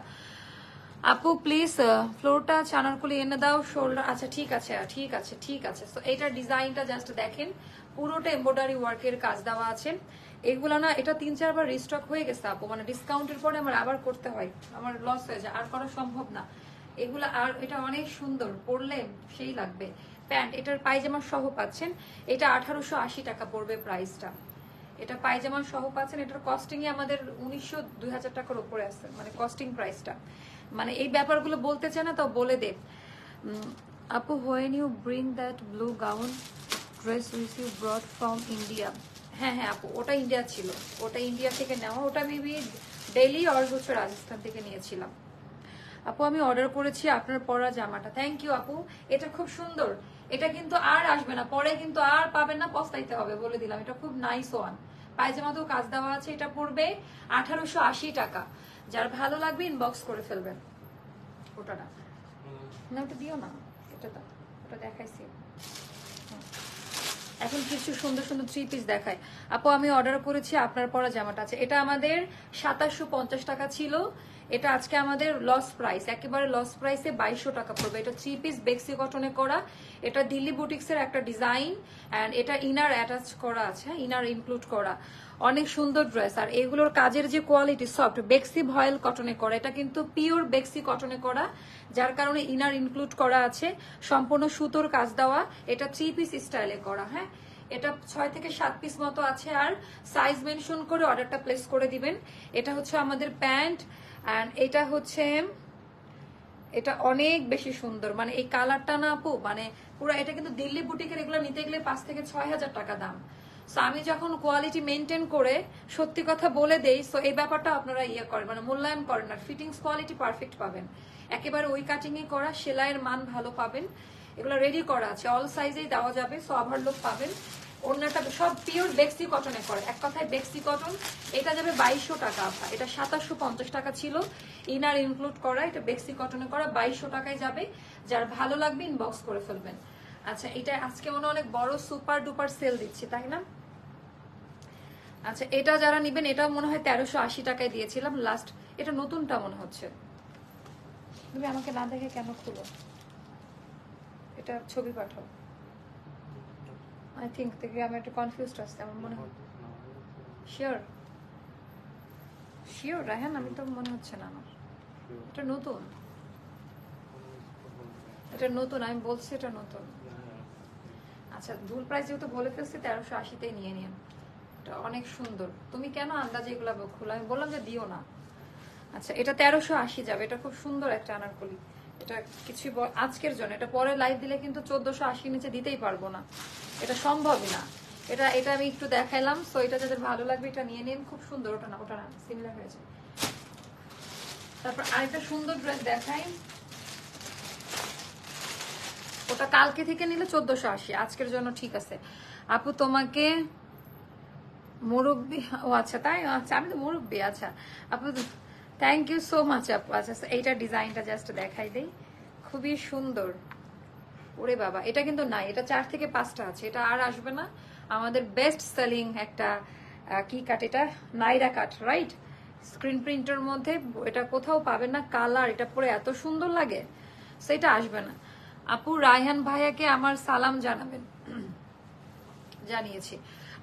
আপু প্লিজ ফ্লোরটা চানারকুলি এনে দাও, শোল্ডার। আচ্ছা ঠিক আছে। তো এটার ডিজাইনটা জাস্ট দেখেন, পুরোটা এমব্রয়ডারি ওয়ার্কের কাজ দেওয়া আছে। এগুলো না, এটা 3-4 বার রিস্টক হয়ে গেছে আপু, মানে ডিসকাউন্টের পরে আমার আবার করতে হয়, আমার লস হয়ে যায়, আর করা সম্ভব না এগুলা। আর এটা অনেক সুন্দর, পরলে সেই লাগবে। প্যান্ট, এটার পায়জামা সহ পাচ্ছেন। এটা 1880 টাকা পড়বে প্রাইসটা। এটা পায়জামা সহ পাচ্ছেন। এটার কস্টিং আমাদের 1900-2000 টাকার উপরে আছে, মানে কস্টিং প্রাইসটা। মানে এই ব্যাপারগুলো বলতে চায় না, তাও বলে দে। আপু when you bring that blue gown dress with you broad from India. হ্যাঁ আপু, ওটা ইন্ডিয়া ছিল, ওটা ইন্ডিয়া থেকে নেওয়া। ওটা মেবি দিল্লি আর হচ্ছে রাজস্থান থেকে নিয়েছিলাম। আপু আমি অর্ডার করেছি আপনার পরা জামাটা। থ্যাংক ইউ আপু, এটা খুব সুন্দর। এটা কিন্তু আর আসবে না, পরে কিন্তু আর পাবেন না, পস্তাইতে হবে বলে দিলাম। এটা খুব নাইস ওয়ান, পায়জামাতেও কাজ দেওয়া আছে। এটা পড়বে 1880 টাকা। যার ভালো লাগবে ইনবক্স করে ফেলবেন। ওটা না, ওটা দিও না, ওটা দেখাইছি। এখন কিছু সুন্দর সুন্দর 3 পিস দেখায়। আপু আমি অর্ডার করেছি আপনার পরা জামাটা আছে। এটা আমাদের 2750 টাকা ছিল, এটা আজকে আমাদের লস প্রাইস, একেবারে লস প্রাইসে 2200 টাকা পড়বে। এটা 3 পিস বেক্সি কটনে করা। এটা দিল্লি বুটিক্সের একটা ডিজাইন, এন্ড এটা ইনার অ্যাটাচ করা আছে, ইনার ইনক্লুড করা। অনেক সুন্দর ড্রেস। আর এগুলোর কাজের যে কোয়ালিটি, সফট বেক্সি ভয়েল কটনে করা। এটা কিন্তু পিওর বেক্সি কটনে করা, যার কারণে ইনার ইনক্লুড করা আছে, সম্পূর্ণ সুতোর কাজ দেওয়া। এটা 3 পিস স্টাইলে করা, হ্যাঁ। এটা 6 থেকে 7 পিস মতো আছে। আর সাইজ মেনশন করে অর্ডারটা প্লেস করে দিবেন। এটা হচ্ছে আমাদের প্যান্ট, এন্ড এটা হচ্ছে, এটা অনেক বেশি সুন্দর, মানে এই কালারটা না আপু, মানে পুরো। এটা কিন্তু দিল্লি বুটিকের এগুলো নিতে গেলে 5 থেকে 6000 টাকা দাম। সো আমি যখন কোয়ালিটি মেনটেন করে সত্যি কথা বলে দেই, সো এই ব্যাপারটা আপনারা ইয়ে করেন, মানে মূল্যায়ন করেন। আর ফিটিংস কোয়ালিটি পারফেক্ট পাবেন, একেবারে ওই কাটিং এ করা, সেলাইয়ের মান ভালো পাবেন। এগুলো রেডি করা আছে, অল সাইজেই দেওয়া যাবে। সো ওভারলোক পাবেন, ওড়নাটা সব পিওর বেক্সি কটনে করে, এক কথায় বেক্সি কটন। এটা যাবে 2200 টাকা আপা, এটা 2750 টাকা ছিল ইনার ইনক্লুড করা, এটা বেক্সি কটনে করা, 2200 টাকায় যাবে। যার ভালো লাগবে ইনবক্স করে ফেলবেন। আচ্ছা এটা আজকে মনে অনেক বড় সুপার ডুপার সেল দিচ্ছি তাই না? আচ্ছা এটা যারা নিবেন, এটা মনে হয় 1380 টাকায় দিয়েছিলাম লাস্ট। এটা নতুনটা মনে হচ্ছে, তুমি আমাকে না দেখে কেন খুলো? এটা ছবি পাঠাও। আই থিঙ্ক দেখি আমি একটু কনফিউজড আছি আমার মনে হয়। Sure sure Raihan? আমি তো মনে হচ্ছে না আমার। এটা নতুন, এটা নতুন, আমি বলছি এটা নতুন। আচ্ছা ভুল প্রাইস যেহেতু বলে ফেলছি 1380তেই নিয়ে নিন। এটা অনেক সুন্দর, তুমি কেন আন্দাজে এগুলা খোলা? আমি বললাম যে দিও না। আচ্ছা এটা 1380 যাবে, এটা খুব সুন্দর একটা আনারকলি। এটা কিছু আজকের জন্য, এটা পরে লাইভ দিলে কিন্তু 1480 নিচে দিতেই পারবো না, এটা সম্ভবই না। এটা এটা আমি একটু দেখাইলাম, সো এটা যাদের ভালো লাগবে এটা নিয়ে নিন, খুব সুন্দর। ওটা না, ওটা না, সিমিলার হয়েছে। তারপর আরেকটা সুন্দর ড্রেস দেখাই, ওটা কালকে থেকে নিলে 1480, আজকের জন্য ঠিক আছে। আপু তোমাকে মুরব্বি, ও আচ্ছা তাই, আচ্ছা আমি তো মুরব্বি। আচ্ছা আপু থ্যাংক ইউ সো মাচ আপু। আচ্ছা এইটা ডিজাইনটা জাস্ট দেখাই দেই, খুবই সুন্দর। ওরে বাবা এটা কিন্তু নাই, এটা 4 থেকে 5টা আছে, এটা আর আসবে না। আমাদের বেস্ট সেলিং একটা কি কাট, এটা নাইরা কাট, রাইট? স্ক্রিন প্রিন্টের মধ্যে এটা কোথাও পাবেন না। কালার এটা পরে এত সুন্দর লাগে, সেটা আসবে না। আপু রায়হান ভাইয়াকে আমার সালাম জানাবেন। জানিয়েছি।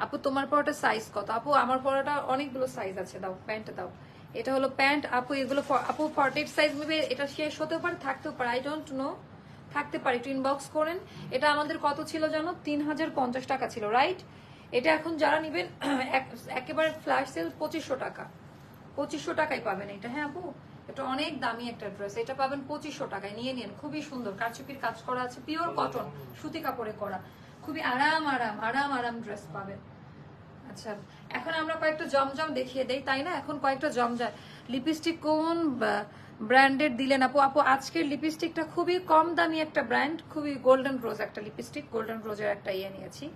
আপু তোমার পরাটা সাইজ কত? আপু আমার পরাটা অনেকগুলো সাইজ আছে, দাও প্যান্ট দাও। এটা হলো প্যান্ট আপু, এগুলো আপু 48 সাইজ নেবে, এটা শেষ হতেও পারে থাকতেও পারে, আই ডোন্ট নো, থাকতে পারে, একটু ইনবক্স করেন। এটা আমাদের কত ছিল জানো? 3050 টাকা ছিল, রাইট? এটা এখন যারা নিবেন একেবারে ফ্ল্যাশ সেল 2500 টাকা, 2500 টাকায় পাবেন এটা। হ্যাঁ আপু এটা অনেক দামি একটা ড্রেস, এটা পাবেন 2500 টাকায়, নিয়ে নিন। খুবই সুন্দর কারচুপির কাজ করা আছে, পিওর কটন সুতি কাপড়ে করা, খুবই আরাম আরাম আরাম আরাম ড্রেস পাবেন। আচ্ছা এখন আমরা কয়েকটা জমজম দেখিয়ে দেই তাই না? এখন কয়েকটা জমজম লিপস্টিক কোন ব্র্যান্ডের দিলেন আপু? আপু আজকের লিপস্টিকটা খুবই কম দামি একটা ব্র্যান্ড, খুবই গোল্ডেন রোজ একটা লিপস্টিক, গোল্ডেন রোজের একটা ইয়ে নিয়েছি।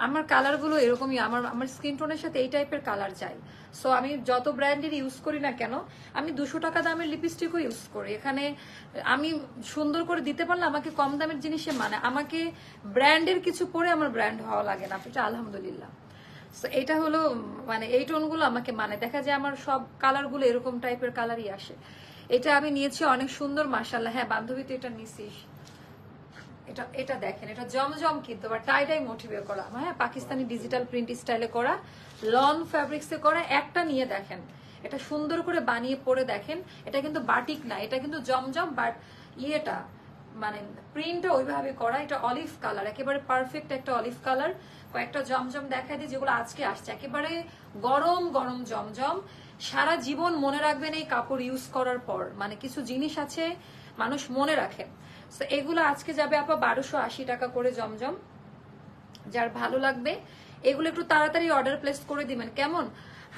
আমার কালারগুলো এরকমই, আমার স্কিন টোনের সাথে এই টাইপের কালার চাই। সো আমি যত ব্র্যান্ডের ইউজ করি না কেন, আমি 200 টাকা দামের লিপস্টিকও ইউজ করি। এখানে আমি সুন্দর করে দিতে পারলে আমাকে কম দামের জিনিসে মানে, আমাকে ব্র্যান্ডের কিছু পরে আমার ব্র্যান্ড হওয়া লাগে না, এটা আলহামদুলিল্লাহ। এটা হলো মানে এই টোনগুলো আমাকে মানে, দেখা যায় আমার সব কালারগুলো এরকম টাইপের কালারই আসে। এটা আমি নিয়েছি অনেক সুন্দর মাশাআল্লাহ। হ্যাঁ বান্ধবী তো এটা নিছিস, এটা এটা দেখেন, এটা জমজম কিন্তু আবার টাই ডাই মোটিভে করা, হ্যাঁ পাকিস্তানি ডিজিটাল প্রিন্ট স্টাইলে করা, লন ফ্যাব্রিক্সে করা। একটা নিয়ে দেখেন, এটা সুন্দর করে বানিয়ে পরে দেখেন। এটা কিন্তু বাটিক না, এটা কিন্তু জমজম, বাট ইয়েটা মানে প্রিন্টটা ওইভাবে করা। এটা অলিভ কালার, একেবারে পারফেক্ট একটা অলিভ কালার। কয়েকটা জমজম দেখাই দিই যেগুলো আজকে আসছে, একেবারে গরম গরম জমজম। সারা জীবন মনে রাখবেন এই কাপড় ইউজ করার পর, মানে কিছু জিনিস আছে মানুষ মনে রাখে। তো এগুলো আজকে যাবে আপা 1280 টাকা করে জমজম। যার ভালো লাগবে এগুলো একটু তাড়াতাড়ি অর্ডার প্লেস করে দিবেন কেমন?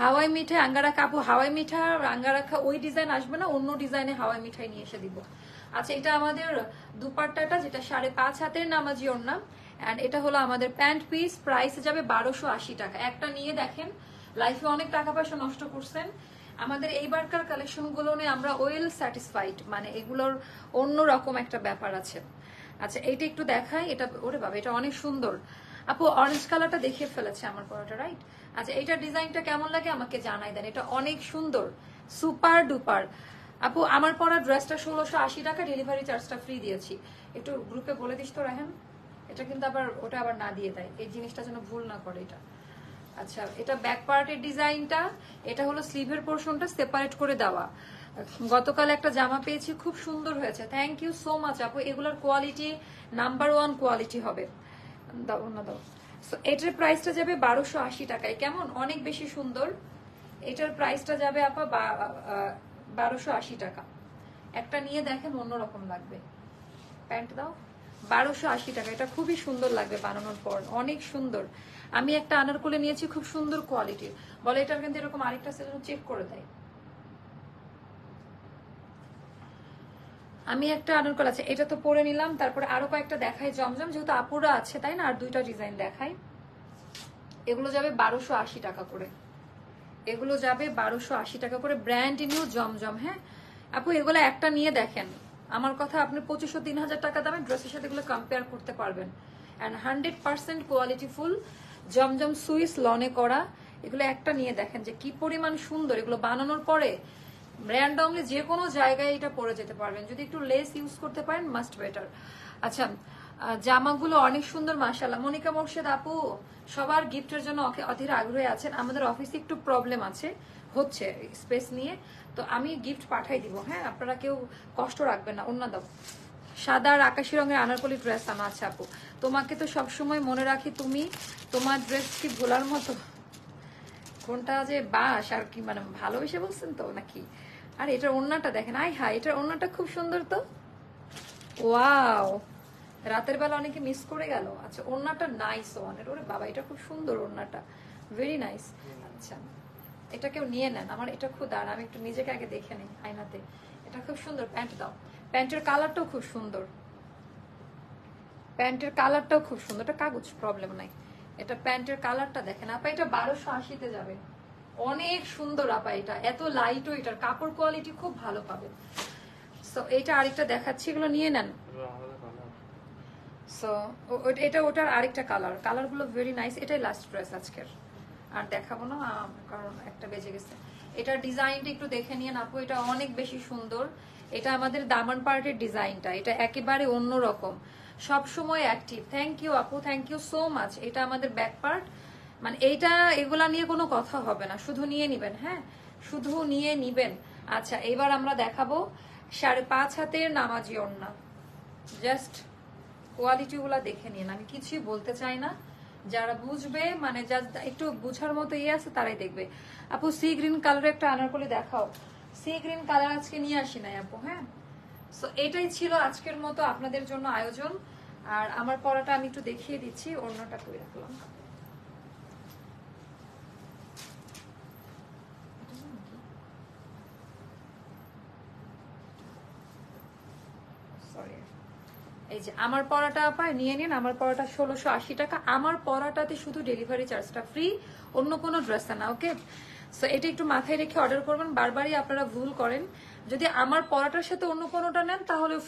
হাওয়াই মিঠাই আঙ্গারা কাপু, হাওয়াই মিঠা আঙ্গা রাখা ওই ডিজাইন আসবে না, অন্য ডিজাইনে হাওয়াই মিঠাই নিয়ে এসে দিব। আচ্ছা এটা আমাদের দুপাট্টাটা, যেটা 5.5 হাতের নামাজি ওড়না, এন্ড এটা হলো আমাদের প্যান্ট পিস, প্রাইস যাবে 1280 টাকা। একটা নিয়ে দেখেন, লাইফে অনেক টাকা পয়সা নষ্ট করছেন, আমাদের এইবারকার কালেকশন গুলো নিয়ে আমরা ওয়েল স্যাটিসফাইড, মানে এগুলোর অন্যরকম একটা ব্যাপার আছে। আচ্ছা এইটা একটু দেখাই, এটা ওরে বাবা এটা অনেক সুন্দর। আপু অরেঞ্জ কালারটা দেখিয়ে ফেলেছে আমার পরাটা, রাইট? আচ্ছা এইটা ডিজাইনটা কেমন লাগে আমাকে জানাই দেন, এটা অনেক সুন্দর, সুপার ডুপার। আপু আমার পরা ড্রেসটা 1680 টাকা, ডেলিভারি চার্জটা ফ্রি দিয়েছি। একটু গ্রুপে বলে দিস তো রাহেন, এটা কিন্তু আবার ওটা আবার না দিয়ে দেয়, এই জিনিসটা যেন ভুল না করে এটা। আচ্ছা এটা ব্যাক পার্টের ডিজাইনটা, এটা হলো স্লিভের পোর্শনটা সেপারেট করে দেওয়া। গতকাল একটা জামা পেয়েছি, খুব সুন্দর হয়েছে, থ্যাংক ইউ সো মাচ আপু। এগুলোর কোয়ালিটি নাম্বার 1 কোয়ালিটি হবে। দাও না দাও। সো এটার প্রাইসটা যাবে 1280 টাকায়, কেমন? অনেক বেশি সুন্দর। এটার প্রাইসটা যাবে আপা 1280 টাকা। একটা নিয়ে দেখেন অন্যরকম লাগবে। প্যান্ট দাও, 1280 টাকা। এটা খুবই সুন্দর লাগবে বানানোর পর, অনেক সুন্দর। আমি একটা আনারকলি নিয়েছি, খুব সুন্দর কোয়ালিটির, বলে এটার কিন্তু এরকম আরেকটা সেজন্য চেক করে দেয়। আমি একটা আনারকলি আছে, এটা তো পরে নিলাম, তারপরে আরো কয়েকটা দেখাই জমজম, যেহেতু আপুরা আছে তাই না, আর 2টা ডিজাইন দেখাই। এগুলো যাবে 1280 টাকা করে, এগুলো যাবে 1280 টাকা করে, ব্র্যান্ড নিউ জমজম। হ্যাঁ আপু এগুলো একটা নিয়ে দেখেন, আমার কথা আপনি 2500-3000 টাকা দামে ড্রেসের সাথে এগুলো কম্পেয়ার করতে পারবেন। অ্যান্ড 100% কোয়ালিটিফুল জমজম সুইস লনে করা, এগুলো একটা নিয়ে দেখেন যে কি পরিমাণ সুন্দর। এগুলো বানানোর পরে র্যান্ডমলি যে কোনো জায়গায় এটা পরে যেতে পারবেন, যদি একটু লেস ইউজ করতে পারেন মাস্ট বেটার। আচ্ছা জামাগুলো অনেক সুন্দর মাশাআল্লাহ। মনিকা মোর্শেদ আপু সবার গিফটের জন্য অধীর আগ্রহী আছেন, আমাদের অফিসে একটু প্রবলেম হচ্ছে স্পেস নিয়ে, তো আমি গিফট পাঠাই দিব। হ্যাঁ আপনারা কেউ কষ্ট রাখবেন না, অন্য দাও। সাদা আর আকাশি রঙের আনারকলি ড্রেস আনা আছে আপু, তোমাকে তো সবসময় মনে রাখি, তুমি তোমার ড্রেস কি ভোলার মতো? কোনটা যে বাস আর কি, মানে ভালোবেসে বলছেন তো নাকি? আর এটার ওড়নাটা দেখেন, আই হাই এটার ওড়নাটা খুব সুন্দর তো, ওয়াও রাতের বেলা অনেকে মিস করে গেল। আচ্ছা ওড়নাটা নাইস ওয়ানের, ওরে বাবা এটা খুব সুন্দর ওড়নাটা, ভেরি নাইস। আচ্ছা এটা কেউ নিয়ে নেন, আমার এটা খুব দাঁড়া, আমি একটু নিজেকে আগে দেখে নিই আয়নাতে। এটা খুব সুন্দর, প্যান্ট দাও। প্যান্টের কালারটাও খুব সুন্দর, প্যান্টের কালারটাও খুব সুন্দর, এটা কাগজ প্রবলেম নাই। এটা প্যান্টের কালারটা দেখেন আপা, এটা 1280-তে যাবে, অনেক সুন্দর আপা। এটা এত লাইটও, এটার কাপড় কোয়ালিটি খুব ভালো পাবে। সো এটা আরেকটা দেখাচ্ছি, এগুলো নিয়ে নেন। সো এটা ওটার আরেকটা কালার, কালারগুলো ভেরি নাইস। এটাই লাস্ট ড্রেস আজকের, আর দেখাবো না কারণ একটা বেজে গেছে। এটার ডিজাইনটা একটু দেখে নিয়ে আপু, এটা অনেক বেশি সুন্দর। এটা আমাদের দামান পার্টের ডিজাইনটা, এটা একেবারে অন্যরকম, সব সময় অ্যাক্টিভ। থ্যাংক ইউ আপু, থ্যাংক ইউ সো মাচ। এটা আমাদের ব্যাক পার্ট, মানে এইটা এগুলা নিয়ে কোনো কথা হবে না, শুধু নিয়ে নিবেন। হ্যাঁ শুধু নিয়ে নিবেন। আচ্ছা এবার আমরা দেখাবো 5.5 হাতের নামাজি ওড়না, জাস্ট কোয়ালিটি গুলা দেখে নিন, আমি কিছুই বলতে চাই না, যারা বুঝবে মানে যা একটু বুঝার মতো ইয়ে আছে তারাই দেখবে। আপু সি গ্রিন কালারের একটা আনারকলি দেখাও, সি গ্রিন কালার আজকে নিয়ে আসি নাই আপু। হ্যাঁ সো এটাই ছিল আজকের মতো আপনাদের জন্য আয়োজন। আর আমার পরাটা আমি একটু দেখিয়ে দিচ্ছি, অন্যটা করে রাখলাম। এই যে আমার পরাটা পায় নিয়ে নিন, আমার পরাটা 1680 টাকা, আমার পরাটাতে শুধু ডেলিভারি চার্জটা ফ্রি, অন্য কোনো ড্রেস না। ওকে সো এটা একটু মাথায় রেখে অর্ডার করবেন, বারবারই আপনারা ভুল করেন, যদি আমার পরাটার সাথে অন্য কোনোটা নেন তাহলেও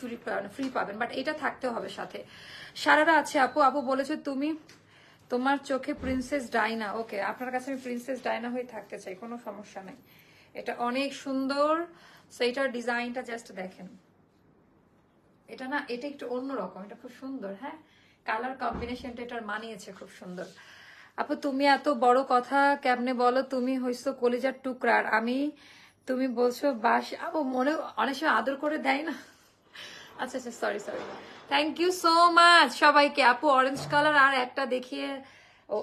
ফ্রি পাবেন, বাট এটা থাকতে হবে সাথে। সারারা আছে আপু, আপু বলেছে তুমি তোমার চোখে প্রিন্সেস ডায়না। ওকে আপনার কাছে আমি প্রিন্সেস ডায়না হয়ে থাকতে চাই, কোনো সমস্যা নেই। এটা অনেক সুন্দর, সো এটার ডিজাইনটা জাস্ট দেখেন, এটা না এটা একটু অন্যরকম, এটা খুব সুন্দর। হ্যাঁ কালার কম্বিনেশনটা এটার মানিয়েছে খুব সুন্দর। আপু তুমি এত বড় কথা কেমনে বলো, তুমি হইছো কলিজার টুকরার, আমি তুমি বলছো বাস। আপু মনে অনেক সময় আদর করে দেয় না। আচ্ছা আচ্ছা sorry sorry, thank you so much সবাইকে। আপু অরেঞ্জ কালার আর একটা দেখিয়ে,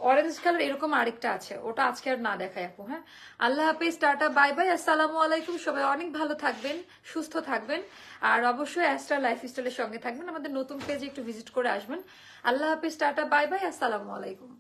অরেঞ্জ কালার এরকম আরেকটা আছে, ওটা আজকে আর না দেখাই আপু। হ্যাঁ আল্লাহ হাফিজ, টাটা বাই বাই, আসসালামু আলাইকুম। সবাই অনেক ভালো থাকবেন, সুস্থ থাকবেন, আর অবশ্যই অ্যাস্ট্রা লাইফস্টাইলের সঙ্গে থাকবেন। আমাদের নতুন পেজে একটু ভিজিট করে আসবেন। আল্লাহ হাফিজ, টাটা বাই বাই, আসসালামু আলাইকুম।